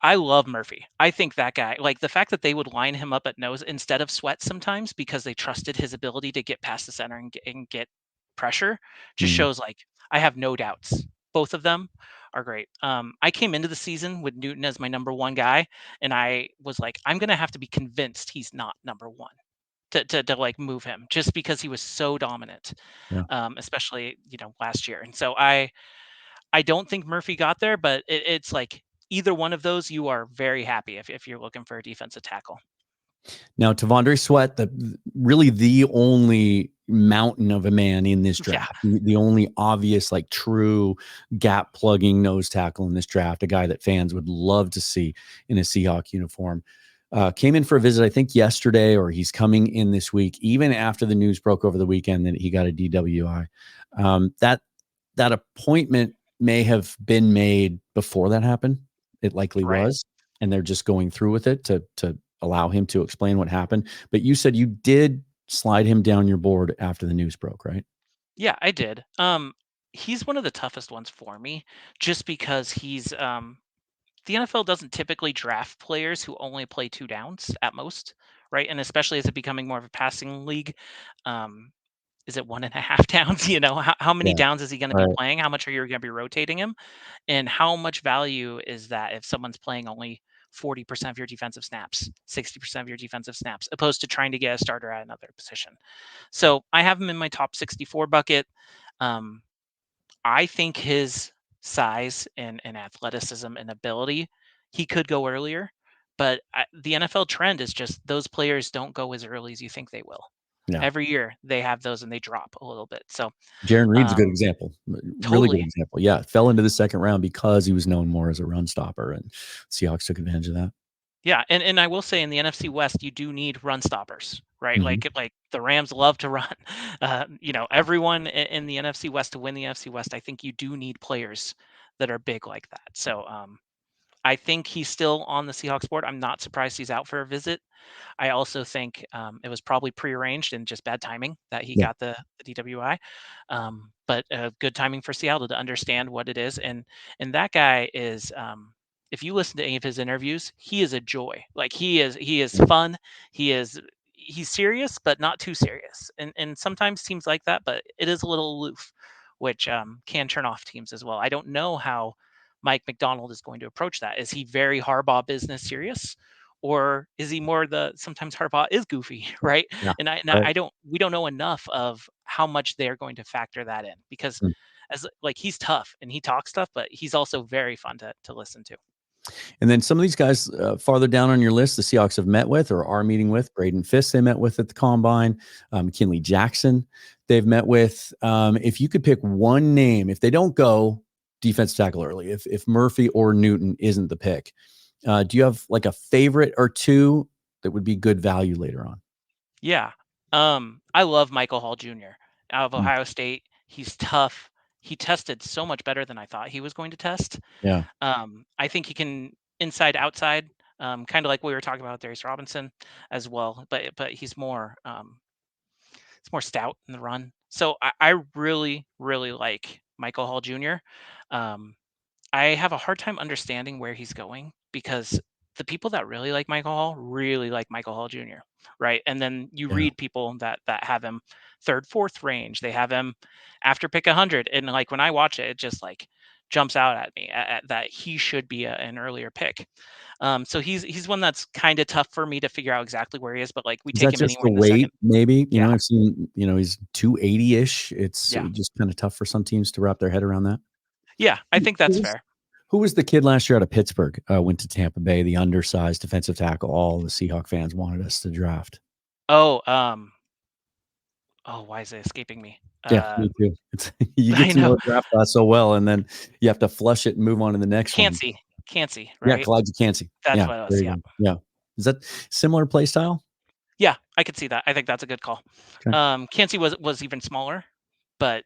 I love Murphy. I think that guy, like the fact that they would line him up at nose instead of Sweat sometimes because they trusted his ability to get past the center and get pressure, just Mm, shows like I have no doubts. Both of them are great. I came into the season with Newton as my number 1 guy, and I was like, I'm gonna have to be convinced he's not number 1 to like move him just because he was so dominant, yeah. especially last year. And so I don't think Murphy got there, but it's like either one of those, you are very happy if you're looking for a defensive tackle. Now, Tavondre Sweat, really the only mountain of a man in this Yeah, draft, the only obvious, like true gap plugging nose tackle in this draft, a guy that fans would love to see in a Seahawk uniform. Came in for a visit, I think yesterday, or he's coming in this week, even after the news broke over the weekend that he got a DWI. That appointment may have been made before that happened. It likely right. was, and they're just going through with it to allow him to explain what happened. But you said you did slide him down your board after the news broke, right? Yeah, I did. He's one of the toughest ones for me, just because the NFL doesn't typically draft players who only play 2 downs at most, right? And especially as it becoming more of a passing league, um, is it 1.5 downs? How many Yeah. downs is he going to be Right. playing? How much are you going to be rotating him? And how much value is that if someone's playing only 40% of your defensive snaps, 60% of your defensive snaps, opposed to trying to get a starter at another position? So I have him in my top 64 bucket. Um, I think his size and athleticism and ability, he could go earlier, but the NFL trend is just those players don't go as early as you think they will. Yeah. Every year they have those and they drop a little bit. So Jaron Reed's a good um, example. Really good totally. example. Yeah. Fell into the second round because he was known more as a run stopper, and Seahawks took advantage of that. Yeah, and I will say in the NFC West, you do need run stoppers, right? Mhm. Like the Rams love to run. Everyone in the NFC West to win the NFC West, I think you do need players that are big like that. So I think he's still on the Seahawks board. I'm not surprised he's out for a visit. I also think it was probably prearranged and just bad timing that he Yeah. got the DWI. But good timing for Seattle to understand what it is. And that guy is, if you listen to any of his interviews, he is a joy. Like he is fun. He's serious, but not too serious. And sometimes teams like that, but it is a little aloof, which can turn off teams as well. I don't know how Mike McDonald is going to approach that. Is he very Harbaugh business serious? Or is he more the sometimes Harbaugh is goofy, right? Yeah. And Right. I don't we don't know enough of how much they're going to factor that in because Mm. as like he's tough and he talks tough, but he's also very fun to listen to. And then some of these guys farther down on your list, the Seahawks have met with or are meeting with. Braden Fisk, they met with at the Combine. McKinley Jackson, they've met with. If you could pick one name, if they don't go defensive tackle early, if Murphy or Newton isn't the pick, do you have like a favorite or two that would be good value later on? Yeah. I love Michael Hall Jr. out of Mm. Ohio State. He's tough. He tested so much better than I thought he was going to test. Yeah. I think he can inside outside, kind of like we were talking about with Darius Robinson as well. But he's more it's more stout in the run. So I really, really like Michael Hall Jr. Um, I have a hard time understanding where he's going because the people that really like Michael Hall really like Michael Hall Jr. Right, and then you Yeah. read people that have him third, fourth range. They have him after pick 100, and like when I watch it, it just like jumps out at me that he should be an earlier pick. So he's one that's kind of tough for me to figure out exactly where he is, but like we Is take that him just anywhere the in the second. weight? Maybe, Yeah, I've seen, he's 280-ish. It's yeah, just kind of tough for some teams to wrap their head around that. yeah. I Who think that's was fair. who was the kid last year out of Pittsburgh? Went to Tampa Bay, the undersized defensive tackle. All the Seahawk fans wanted us to draft. Oh, why is it escaping me? Yeah, me too. It's you get I to know know. a draft class so well, and then you have to flush it and move on to the next one. Cansey, Yeah, right? Clyde Cansey. That's Yeah, what it there was. you Yeah. go. Yeah. Is that similar play style? Yeah, I could see that. I think that's a good call. Okay. Cansey was even smaller, but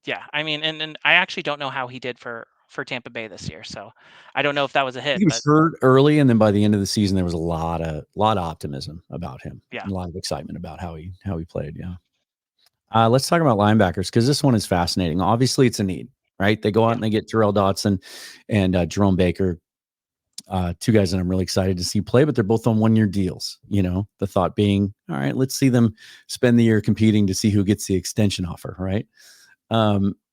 yeah, I mean, and I actually don't know how he did for Tampa Bay this year, so I don't know if that was a He hit, was but hurt early, and then by the end of the season, there was a lot of optimism about him, yeah, and a lot of excitement about how he played. Yeah. Let's talk about linebackers because this one is fascinating. Obviously, it's a need, right? They go out yeah, and they get Darrell Dotson and Jerome Baker, two guys that I'm really excited to see play, but they're both on 1-year deals. The thought being, all right, let's see them spend the year competing to see who gets the extension offer, right?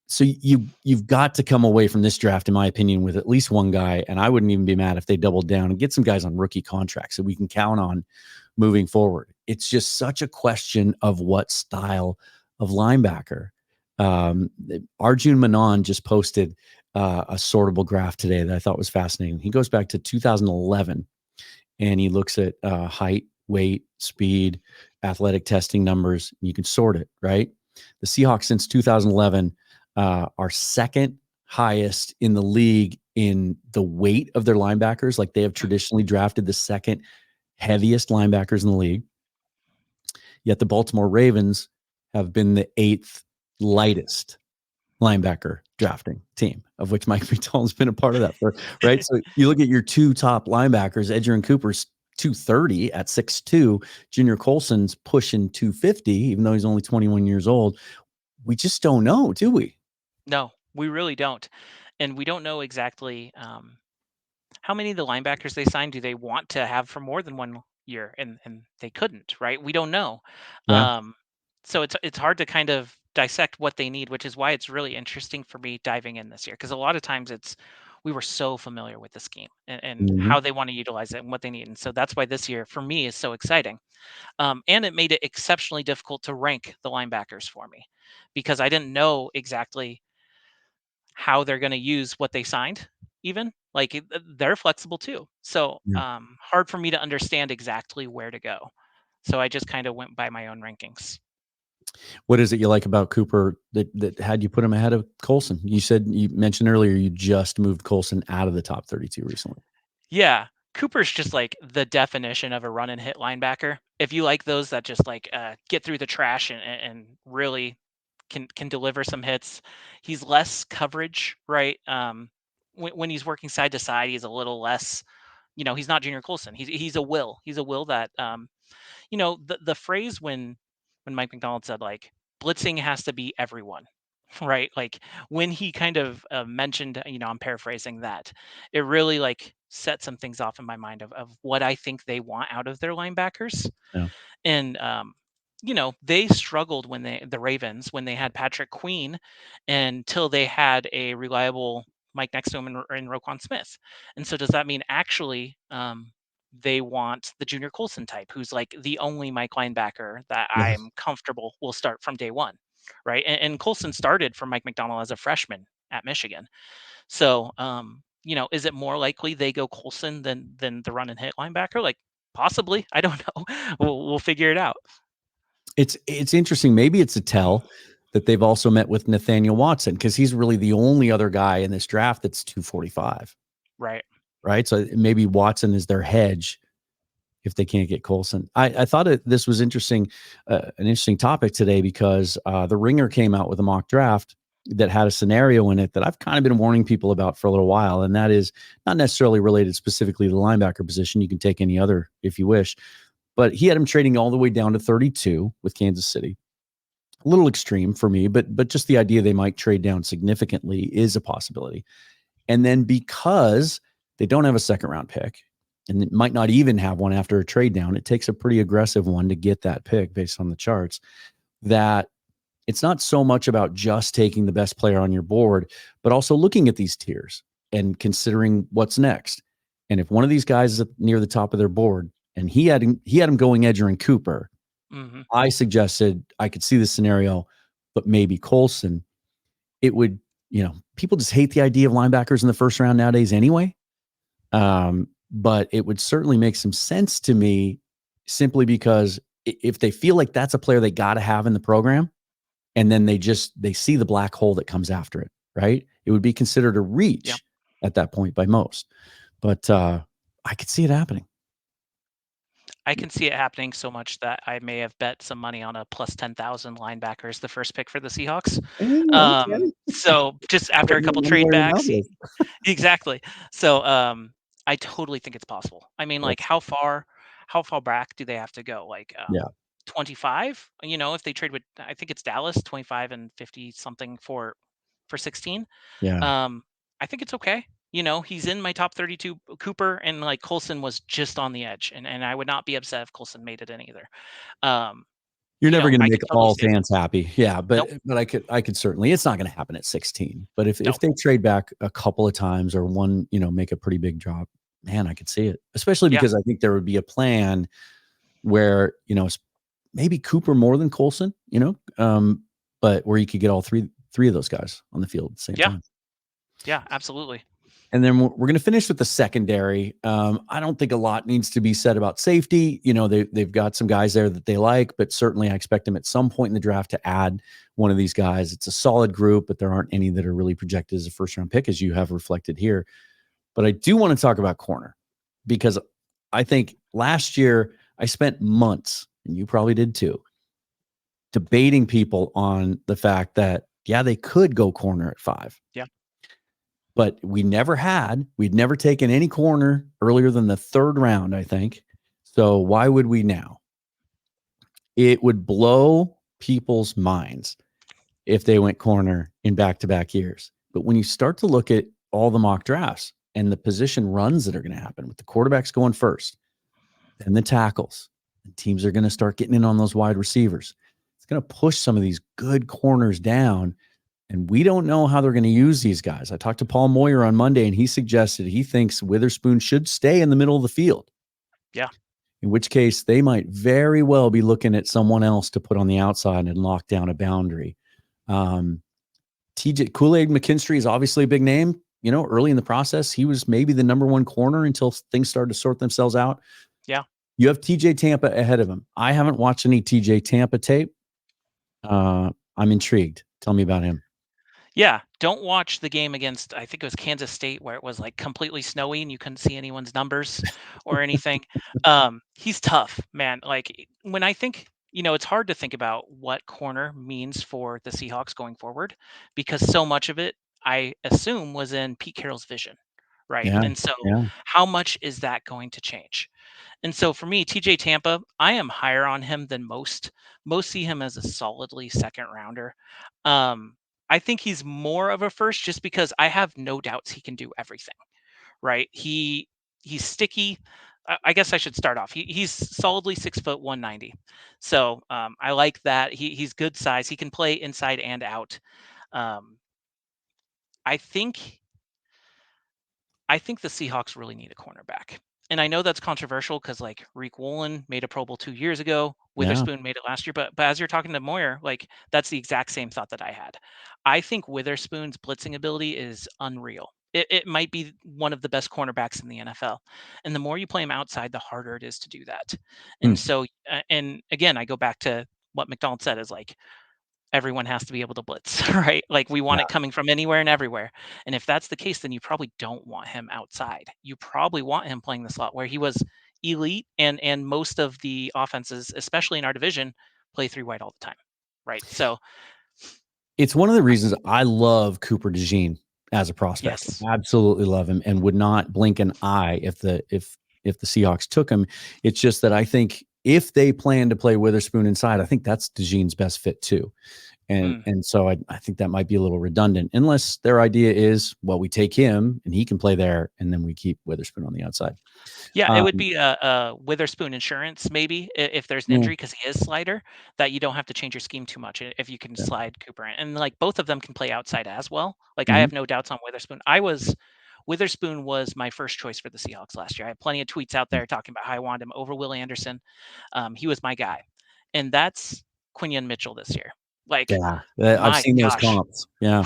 So you've got to come away from this draft, in my opinion, with at least one guy, and I wouldn't even be mad if they doubled down and get some guys on rookie contracts that we can count on moving forward. It's just such a question of what style of linebacker. Arjun Manan just posted a sortable graph today that I thought was fascinating. He goes back to 2011 and he looks at height, weight, speed, athletic testing numbers. You can sort it, right? The Seahawks since 2011 are second highest in the league in the weight of their linebackers. Like they have traditionally drafted the second heaviest linebackers in the league. Yet the Baltimore Ravens have been the 8th lightest linebacker drafting team, of which Mike McDonald's been a part of that for, right? So you look at your two top linebackers, Edgerrin Cooper's 230 at 6'2", Junior Colson's pushing 250, even though he's only 21 years old. We just don't know, do we? no, we really don't, and we don't know exactly how many of the linebackers they signed do they want to have for more than 1 year, and they couldn't, right? We don't know. Yeah. Um, so it's hard to kind of dissect what they need, which is why it's really interesting for me diving in this year because a lot of times we were so familiar with the scheme and Mhm. how they want to utilize it and what they need, and so that's why this year for me is so exciting. And it made it exceptionally difficult to rank the linebackers for me because I didn't know exactly how they're going to use what they signed even like they're flexible too, so Yeah. hard for me to understand exactly where to go, so I just kind of went by my own rankings. What is it you like about Cooper that had you put him ahead of Colson? You mentioned earlier you just moved Colson out of the top 32 recently. Yeah, Cooper's just like the definition of a run and hit linebacker. If you like those that just like get through the trash and really can deliver some hits, he's less coverage, right? When he's working side to side, he's a little less. He's not Junior Colson. He's a will. He's a will that the phrase when Mike McDonald said like blitzing has to be everyone, right? Like when he kind of mentioned, I'm paraphrasing that, it really like set some things off in my mind of what I think they want out of their linebackers. Yeah. And they struggled when the Ravens when they had Patrick Queen until they had a reliable Mike next to him in Roquan Smith. And so does that mean actually they want the Junior Colson type, who's like the only Mike linebacker that Yeah. I'm comfortable will start from day one, right? And Colson started for Mike McDonald as a freshman at Michigan. So, is it more likely they go Colson than the run and hit linebacker? Like possibly, I don't know. We'll figure it out. It's interesting. Maybe it's a tell that they've also met with Nathaniel Watson because he's really the only other guy in this draft that's 245, Right. right? So maybe Watson is their hedge if they can't get Colson. I thought this was interesting, an interesting topic today because the Ringer came out with a mock draft that had a scenario in it that I've kind of been warning people about for a little while, and that is not necessarily related specifically to the linebacker position. You can take any other if you wish, but he had him trading all the way down to 32 with Kansas City, a little extreme for me, but just the idea they might trade down significantly is a possibility. And then because they don't have a second round pick, and it might not even have one after a trade down, it takes a pretty aggressive one to get that pick based on the charts, that it's not so much about just taking the best player on your board, but also looking at these tiers and considering what's next. And if one of these guys is near the top of their board and he had him going Edger and Cooper, I suggested I could see the scenario, but maybe Colson. It would, people just hate the idea of linebackers in the first round nowadays anyway. But it would certainly make some sense to me, simply because if they feel like that's a player they got to have in the program, and then they see the black hole that comes after it, right? It would be considered a reach at that point by most. But I could see it happening. I can see it happening so much that I may have bet some money on a plus 10,000 linebackers, the first pick for the Seahawks. Okay. So just after a couple trade backs, exactly. So I totally think it's possible. I mean, like how far back do they have to go? Like 25, if they trade with, I think it's Dallas, 25 and 50 something for 16. Yeah. I think it's okay. He's in my top 32. Cooper and like Colson was just on the edge, and I would not be upset if Colson made it in either. You're never going to make totally all fans happy. Yeah, but Nope. but I could certainly, it's not going to happen at 16. But if No. they trade back a couple of times, or one, make a pretty big drop, man, I could see it. Especially because I think there would be a plan where, maybe Cooper more than Colson, but where you could get all three of those guys on the field at the same time. Yeah, absolutely. And then we're going to finish with the secondary. I don't think a lot needs to be said about safety. They've got some guys there that they like, but certainly I expect them at some point in the draft to add one of these guys. It's a solid group, but there aren't any that are really projected as a first-round pick, as you have reflected here. But I do want to talk about corner, because I think last year I spent months, and you probably did too, debating people on the fact that, they could go corner at 5. Yeah. But we'd never taken any corner earlier than the 3rd round, I think. So why would we now? It would blow people's minds if they went corner in back-to-back years. But when you start to look at all the mock drafts and the position runs that are going to happen, with the quarterbacks going first, then the tackles, and teams are going to start getting in on those wide receivers. It's going to push some of these good corners down. And we don't know how they're going to use these guys. I talked to Paul Moyer on Monday, and he suggested he thinks Witherspoon should stay in the middle of the field. Yeah. In which case, they might very well be looking at someone else to put on the outside and lock down a boundary. TJ Kool-Aid McKinstry is obviously a big name. Early in the process, he was maybe the number 1 corner until things started to sort themselves out. Yeah. You have TJ Tampa ahead of him. I haven't watched any TJ Tampa tape. I'm intrigued. Tell me about him. Yeah, don't watch the game against, I think it was Kansas State, where it was like completely snowy and you couldn't see anyone's numbers or anything. He's tough, man. Like when I think, it's hard to think about what corner means for the Seahawks going forward, because so much of it, I assume, was in Pete Carroll's vision, right? Yeah, And so how much is that going to change? And so for me, TJ Tampa, I am higher on him than most. Most see him as a solidly second rounder. I think he's more of a first, just because I have no doubts he can do everything, right? He's sticky. I guess I should start off. He's solidly 6 foot 190. So I like that. He's good size. He can play inside and out. I think the Seahawks really need a cornerback. And I know that's controversial, because like Reek Woolen made a Pro Bowl 2 years ago. Witherspoon made it last year. But as you're talking to Moyer, like that's the exact same thought that I had. I think Witherspoon's blitzing ability is unreal. It might be one of the best cornerbacks in the NFL. And the more you play him outside, the harder it is to do that. And so, and again, I go back to what McDonald said, is like, everyone has to be able to blitz, right? Like we want it coming from anywhere and everywhere. And if that's the case, then you probably don't want him outside. You probably want him playing the slot, where he was elite, and most of the offenses, especially in our division, play 3 wide all the time, right? So it's one of the reasons I love Cooper DeJean as a prospect. Yes. Absolutely love him, and would not blink an eye if the Seahawks took him. It's just that I think if they plan to play Witherspoon inside, I think that's DeJean's best fit too. And so I think that might be a little redundant, unless their idea is, well, we take him and he can play there, and then we keep Witherspoon on the outside. Yeah, it would be a Witherspoon insurance maybe if there's an injury, because he is slider, that you don't have to change your scheme too much if you can slide Cooper in. And like both of them can play outside as well. Like I have no doubts on Witherspoon. Witherspoon was my first choice for the Seahawks last year. I had plenty of tweets out there talking about how I wanted him over Will Anderson. He was my guy. And that's Quinyon Mitchell this year. Like, I've seen those gosh. comps. Yeah.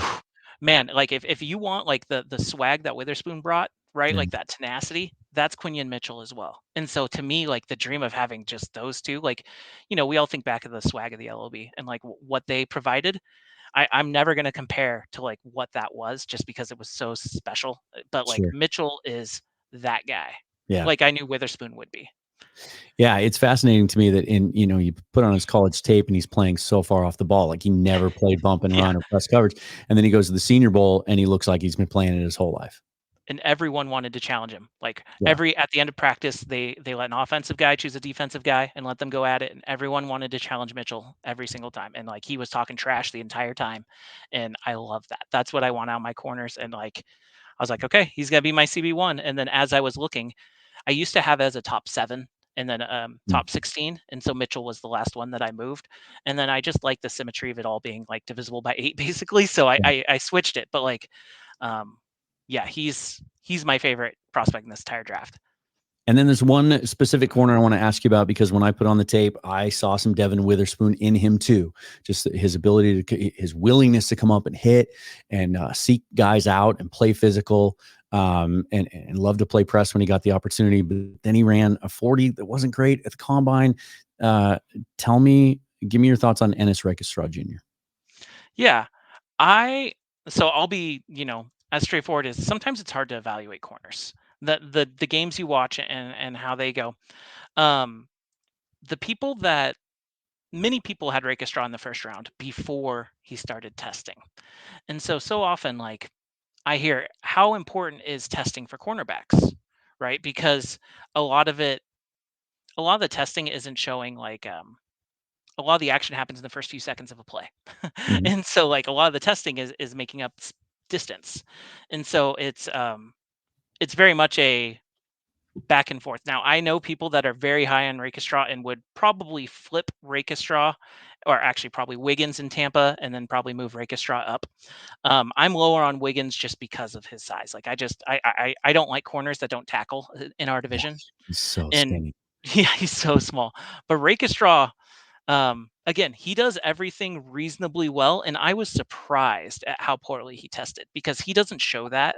Man, like if you want like the swag that Witherspoon brought, right? Like that tenacity, that's Quinyon Mitchell as well. And so to me, like the dream of having just those two, like, we all think back of the swag of the LOB and like what they provided. I'm never going to compare to like what that was, just because it was so special. But like Mitchell is that guy. Yeah. Like I knew Witherspoon would be. Yeah, it's fascinating to me that you put on his college tape and he's playing so far off the ball. Like he never played bump and run or press coverage. And then he goes to the Senior Bowl and he looks like he's been playing it his whole life. And everyone wanted to challenge him. Like at the end of practice, they let an offensive guy choose a defensive guy and let them go at it. And everyone wanted to challenge Mitchell every single time. And like he was talking trash the entire time. And I love that. That's what I want out of my corners. And like I was like, okay, he's gonna be my CB1. And then as I was looking, I used to have as a top 7 and then top 16. And so Mitchell was the last one that I moved. And then I just like the symmetry of it all being like divisible by 8 basically. So I switched it. But like, yeah, he's my favorite prospect in this entire draft. And then there's one specific corner I want to ask you about, because when I put on the tape, I saw some Devin Witherspoon in him too. Just his ability his willingness to come up and hit and seek guys out and play physical, and love to play press when he got the opportunity. But then he ran a 40 that wasn't great at the combine. Give me your thoughts on Ennis Rakestraw Jr. Yeah, I'll be, as straightforward as sometimes it's hard to evaluate corners. The games you watch and how they go. Many people had Rakestraw in the first round before he started testing. And so often, like, I hear how important is testing for cornerbacks, right? Because a lot of the testing isn't showing like, a lot of the action happens in the first few seconds of a play. And so like a lot of the testing is making up distance. And so it's very much a back and forth. Now I know people that are very high on Rakestraw and would probably flip Rakestraw, or actually probably Wiggins in Tampa, and then probably move Rakestraw up. I'm lower on Wiggins just because of his size. Like I don't like corners that don't tackle in our division. He's so skinny. Yeah, he's so small. But Rakestraw, again, he does everything reasonably well, and I was surprised at how poorly he tested, because he doesn't show that.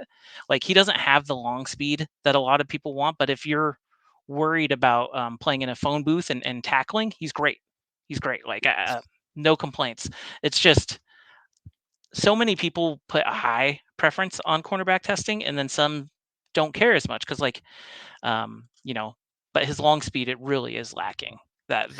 Like he doesn't have the long speed that a lot of people want. But if you're worried about playing in a phone booth and tackling, he's great. He's great. Like no complaints. It's just so many people put a high preference on cornerback testing, and then some don't care as much because, like, but his long speed, it really is lacking. That's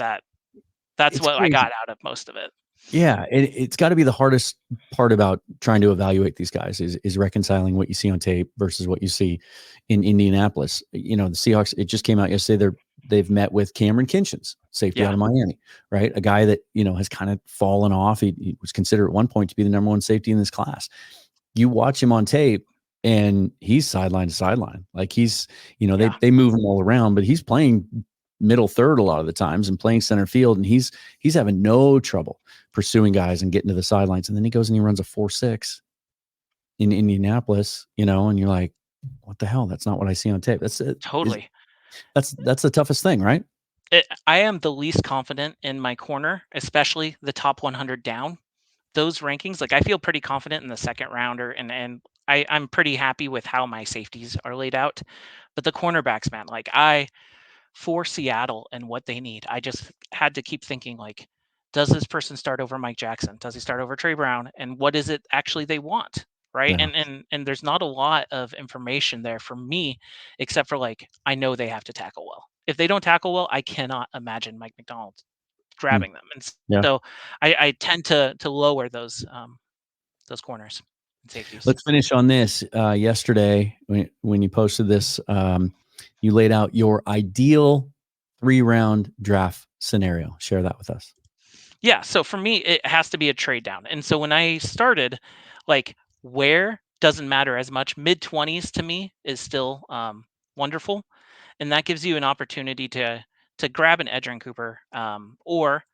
what I got out of most of it. Yeah, it's got to be the hardest part about trying to evaluate these guys is reconciling what you see on tape versus what you see in Indianapolis. The Seahawks, it just came out yesterday, they've met with Cameron Kinchens, safety out of Miami, right? A guy that, has kind of fallen off. He was considered at one point to be the number 1 safety in this class. You watch him on tape and he's sideline to sideline. Like he's, they move him all around, but he's playing middle third a lot of the times and playing center field, and he's having no trouble pursuing guys and getting to the sidelines. And then he goes and he runs a 4.6 in Indianapolis, and you're like, what the hell? That's not what I see on tape. That's it. Totally. That's the toughest thing, right? I am the least confident in my corner, especially the top 100 down. Those rankings, like I feel pretty confident in the second rounder, and I'm pretty happy with how my safeties are laid out. But the cornerbacks, man, like for Seattle and what they need, I just had to keep thinking, like, does this person start over Mike Jackson? Does he start over Trey Brown? And what is it actually they want? Right. Yeah. And there's not a lot of information there for me, except for like, I know they have to tackle well. If they don't tackle well, I cannot imagine Mike McDonald grabbing them. And so I tend to lower those corners and safeties. Let's finish on this. Yesterday, when you posted this, you laid out your ideal 3-round draft scenario. Share that with us. Yeah. So for me, it has to be a trade down. And so when I started, like where doesn't matter as much. Mid-20s to me is still wonderful, and that gives you an opportunity to grab an Edgerrin Cooper or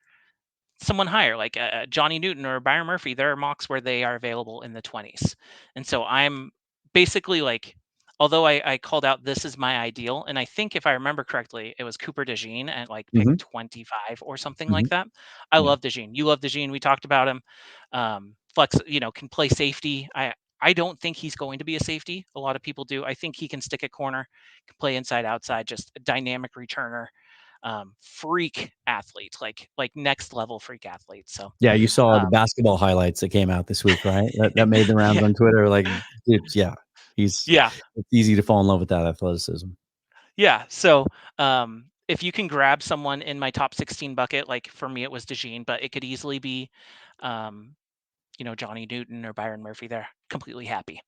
someone higher, like Johnny Newton or Byron Murphy. There are mocks where they are available in the 20s. And so I'm basically like, although I called out this is my ideal, and I think if I remember correctly, it was Cooper DeJean at like pick Mm-hmm. 25 or something Mm-hmm. like that. I Yeah. love DeJean. You love DeJean. We talked about him. Flex, can play safety. I don't think he's going to be a safety. A lot of people do. I think he can stick at corner, can play inside, outside, just a dynamic returner, freak athlete, like next level freak athlete. So Yeah, you saw the um, basketball highlights that came out this week, right? That made the rounds yeah, on Twitter. Like, dude, yeah, it's yeah, easy to fall in love with that athleticism. yeah. So if you can grab someone in my top 16 bucket, like for me it was DeJean, but it could easily be, um, Johnny Newton or Byron Murphy. They're completely happy.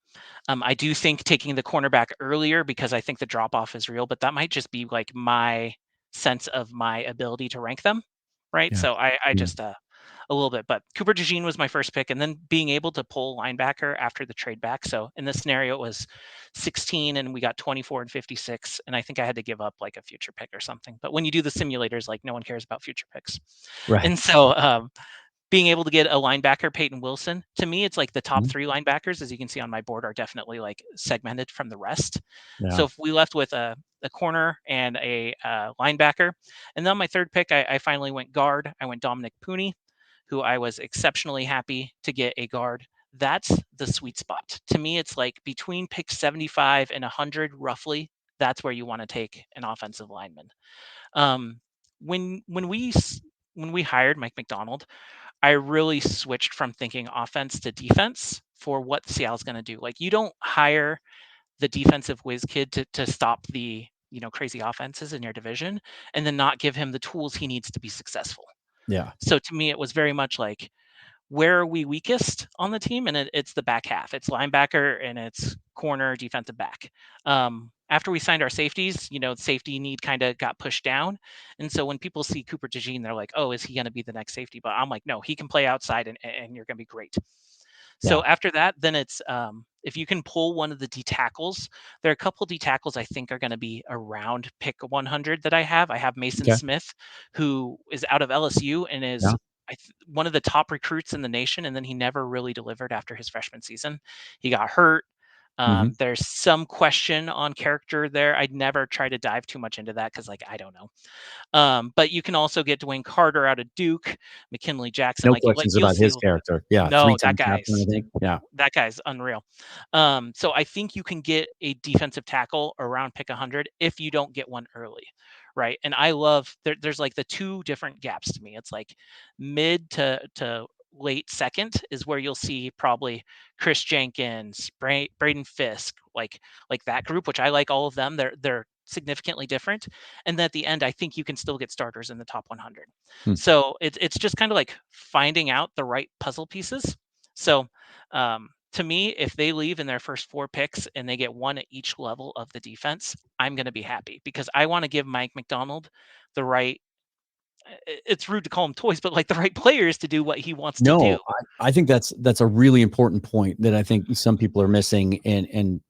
I do think taking the cornerback earlier because I think the drop off is real, but that might just be like my sense of my ability to rank them, right? Yeah. So I Yeah. just a little bit, but Cooper DeJean was my first pick, and then being able to pull linebacker after the trade back. So in this scenario, it was 16, and we got 24 and 56, and I think I had to give up like a future pick or something. But when you do the simulators, like no one cares about future picks, Right. and so being able to get a linebacker, Peyton Wilson, to me, it's like the top Mhm. 3 linebackers, as you can see on my board, are definitely like segmented from the rest. Yeah. So if we left with a corner and a linebacker, and then my third pick, I finally went guard. I went Dominic Pooney, who I was exceptionally happy to get a guard. That's the sweet spot. To me, it's like between pick 75 and 100, roughly. That's where you want to take an offensive lineman. Um, when we hired Mike Macdonald, I really switched from thinking offense to defense for what Seattle's going to do. Like you don't hire the defensive whiz kid to stop the crazy offenses in your division and then not give him the tools he needs to be successful. Yeah. So to me, it was very much like, where are we weakest on the team? And it's the back half. It's linebacker and it's corner, defensive back. After we signed our safeties, safety need kind of got pushed down. And so when people see Cooper DeJean, they're like, oh, is he going to be the next safety? But I'm like, no, he can play outside and you're going to be great. Yeah. So after that, then it's if you can pull one of the D tackles, there are a couple D tackles I think are going to be around pick 100 that I have. I have Mason Okay. Smith, who is out of LSU and is Yeah. one of the top recruits in the nation, and then he never really delivered after his freshman season. He got hurt. Mm-hmm. There's some question on character there. I'd never try to dive too much into that because, I don't know. But you can also get Dwayne Carter out of Duke, McKinley Jackson. No Like questions you'll about see. his character. Yeah. No, Three-time captain, I think. Yeah. that guy's unreal. So I think you can get a defensive tackle around pick 100 if you don't get one early, right? And I love there's like the two different gaps to me. It's like mid to late second is where you'll see probably Chris Jenkins, Braden Fisk, like that group, which I like all of them. They're significantly different. And then at the end, I think you can still get starters in the top 100. Hmm. So it's just kind of like finding out the right puzzle pieces. So to me, if they leave in their first 4 picks and they get one at each level of the defense, I'm going to be happy because I want to give Mike Macdonald the right. It's rude to call him toys, but like the right players to do what he wants to No, do. I think that's a really important point that I think some people are missing, and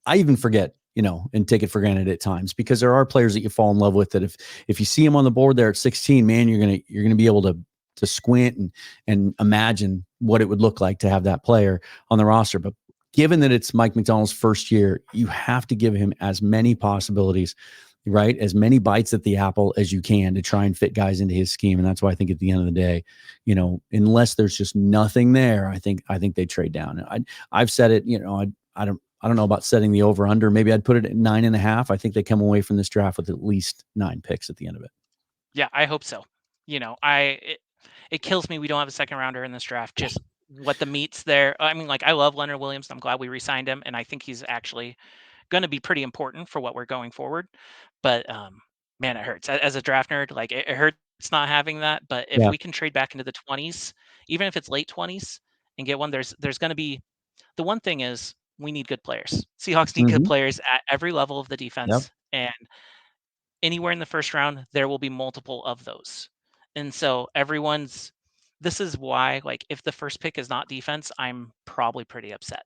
I even forget, and take it for granted at times, because there are players that you fall in love with that if you see them on the board there at 16, man, you're gonna be able to squint and imagine what it would look like to have that player on the roster. But given that it's Mike Macdonald's first year, you have to give him as many possibilities, right? As many bites at the apple as you can to try and fit guys into his scheme. And that's why I think at the end of the day, unless there's just nothing there, I think they trade down. I've said it, I don't know about setting the over under. Maybe I'd put it at 9.5. I think they come away from this draft with at least 9 picks at the end of it. Yeah, I hope so. It kills me we don't have a second rounder in this draft. Just what the meat's there. I mean, like I love Leonard Williams. I'm glad we re-signed him, and I think he's actually going to be pretty important for what we're going forward. But man, it hurts as a draft nerd. Like it hurts not having that. But if Yeah. we can trade back into the 20s, even if it's late 20s, and get one, there's going to be the one thing is we need good players. Seahawks need good Mm-hmm. players at every level of the Yep. defense, and anywhere in the first round, there will be multiple of those. And so this is why, like, if the first pick is not defense, I'm probably pretty upset.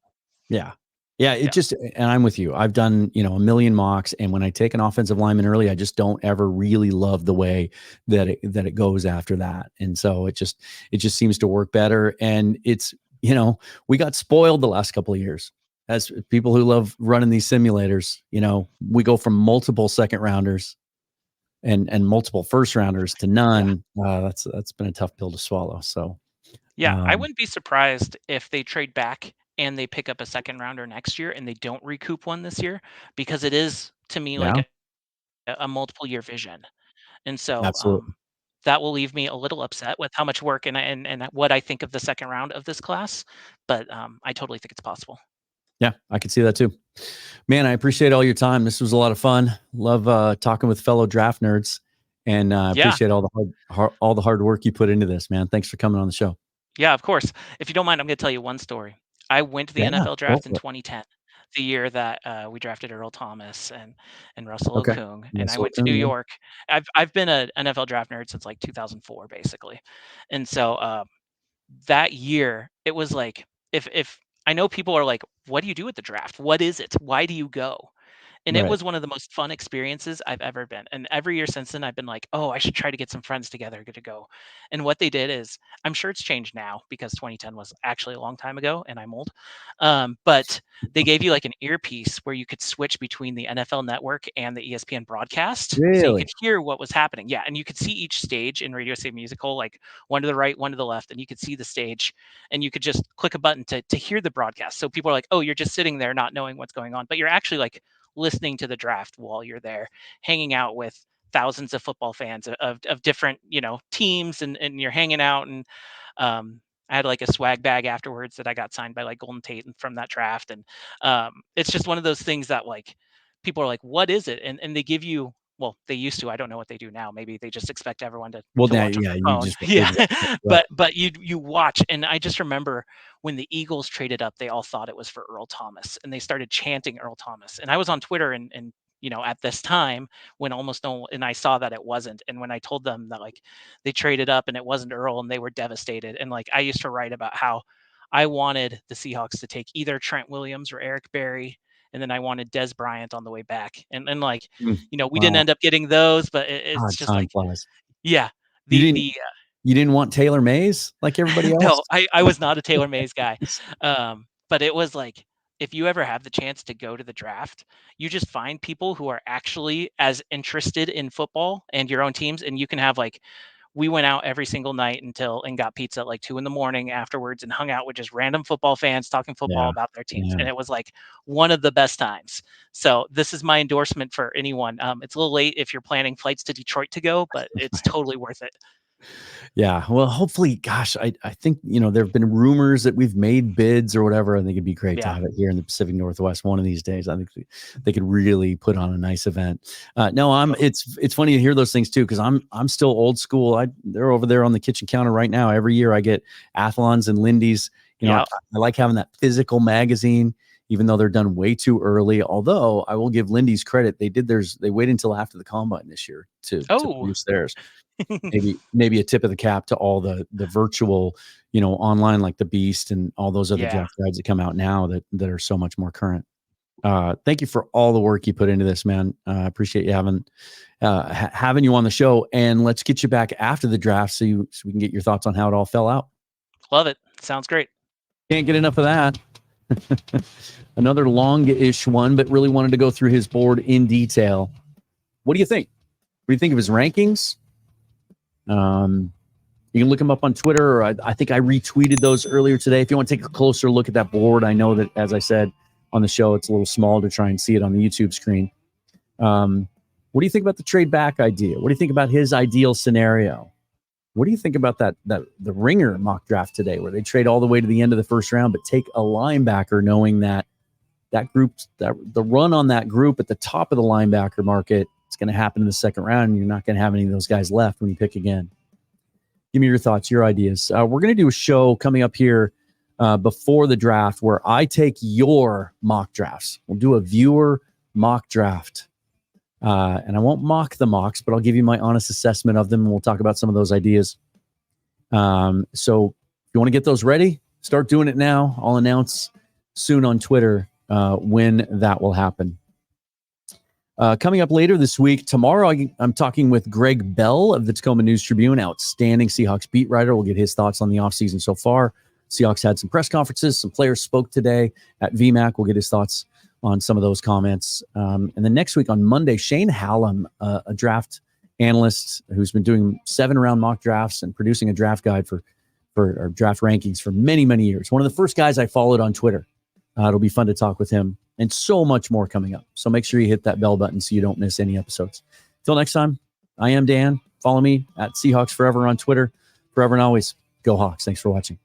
Yeah. Yeah. Yeah. And I'm with you. I've done, a million mocks. And when I take an offensive lineman early, I just don't ever really love the way that it goes after that. And so it just seems to work better. And it's, we got spoiled the last couple of years as people who love running these simulators. We go from multiple second rounders and multiple first rounders to none. That's been a tough pill to swallow. So, yeah, I wouldn't be surprised if they trade back and they pick up a second rounder next year and they don't recoup one this year, because it is, to me, like yeah, a multiple year vision. And so absolutely. that will leave me a little upset with how much work and what I think of the second round of this class. But I totally think it's possible. Yeah, I could see that too. Man, I appreciate all your time. This was a lot of fun. Love talking with fellow draft nerds, and Yeah. appreciate all the hard work you put into this, man. Thanks for coming on the show. Yeah, of course. If you don't mind, I'm going to tell you one story. I went to the Yeah, NFL go draft in for it. 2010, the year that we drafted Earl Thomas and Russell Okay. Okung, and I Russell went to Okung, New yeah. York. I've been an NFL draft nerd since like 2004, basically, and so that year it was like, if I know people are like, what do you do at the draft? What is it? Why do you go? And it Right. was one of the most fun experiences I've ever been. And every year since then, I've been like, oh, I should try to get some friends together to go. And what they did is, I'm sure it's changed now because 2010 was actually a long time ago and I'm old. But they gave you like an earpiece where you could switch between the NFL Network and the ESPN broadcast. So you Really? could hear what was happening. Yeah. And you could see each stage in Radio City Musical, like one to the right, one to the left, and you could see the stage and you could just click a button to hear the broadcast. So people are like, oh, you're just sitting there not knowing what's going on, but you're actually like listening to the draft while you're there, hanging out with thousands of football fans of different, teams, and you're hanging out. And I had like a swag bag afterwards that I got signed by like Golden Tate from that draft. And it's just one of those things that, like, people are like, what is it? And they give you, well, they used to, I don't know what they do now. Maybe they just expect everyone to Well, now, watch on yeah, their you phone. just Yeah. exactly. Right. But you watch. And I just remember when the Eagles traded up, they all thought it was for Earl Thomas and they started chanting Earl Thomas. And I was on Twitter and at this time when almost no one, and I saw that it wasn't. And when I told them that, like, they traded up and it wasn't Earl, and they were devastated. And like, I used to write about how I wanted the Seahawks to take either Trent Williams or Eric Berry, and then I wanted Des Bryant on the way back. And like, we didn't Wow. end up getting those, but it's God, just time like, flies. yeah, You the didn't the you didn't want Taylor Mays like everybody no, else? I was not a Taylor Mays guy. But it was like, if you ever have the chance to go to the draft, you just find people who are actually as interested in football and your own teams. And you can have, like, we went out every single night and got pizza at like 2 a.m. afterwards and hung out with just random football fans talking football Yeah. about their teams. Yeah. And it was like one of the best times. So this is my endorsement for anyone. It's a little late if you're planning flights to Detroit to go, but it's totally worth it. Yeah. Well, hopefully, gosh, I think, there have been rumors that we've made bids or whatever. I think it'd be great to Yeah. have it here in the Pacific Northwest one of these days. I think they could really put on a nice event. No, it's funny to hear those things too, because I'm still old school. They're over there on the kitchen counter right now. Every year I get Athlons and Lindy's. Yeah. I like having that physical magazine, even though they're done way too early. Although I will give Lindy's credit. They waited until after the combine this year to produce theirs. Maybe a tip of the cap to all the virtual, online, like the Beast and all those other draft guides that come out now that are so much more current. Thank you for all the work you put into this, man. I appreciate you having you on the show, and let's get you back after the draft so we can get your thoughts on how it all fell out. Love it. Sounds great. Can't get enough of that. Another long-ish one, but really wanted to go through his board in detail. What do you think? What do you think of his rankings? You can look him up on Twitter, or I think I retweeted those earlier today. If you want to take a closer look at that board, I know that, as I said on the show, it's a little small to try and see it on the YouTube screen. What do you think about the trade back idea? What do you think about his ideal scenario? What do you think about that the Ringer mock draft today, where they trade all the way to the end of the first round, but take a linebacker, knowing that group, the run on that group at the top of the linebacker market, it's going to happen in the second round, and you're not going to have any of those guys left when you pick again. Give me your thoughts, your ideas. We're going to do a show coming up here before the draft where I take your mock drafts. We'll do a viewer mock draft. And I won't mock the mocks, but I'll give you my honest assessment of them, and we'll talk about some of those ideas. So if you want to get those ready, start doing it now. I'll announce soon on Twitter when that will happen. Coming up later this week, tomorrow, I'm talking with Greg Bell of the Tacoma News Tribune, outstanding Seahawks beat writer. We'll get his thoughts on the offseason so far. Seahawks had some press conferences. Some players spoke today at VMAC. We'll get his thoughts on some of those comments. And then next week on Monday, Shane Hallam, a draft analyst who's been doing 7-round mock drafts and producing a draft guide for our draft rankings for many, many years. One of the first guys I followed on Twitter. It'll be fun to talk with him, and so much more coming up. So make sure you hit that bell button so you don't miss any episodes. Till next time, I am Dan. Follow me at Seahawks Forever on Twitter. Forever and always, go Hawks. Thanks for watching.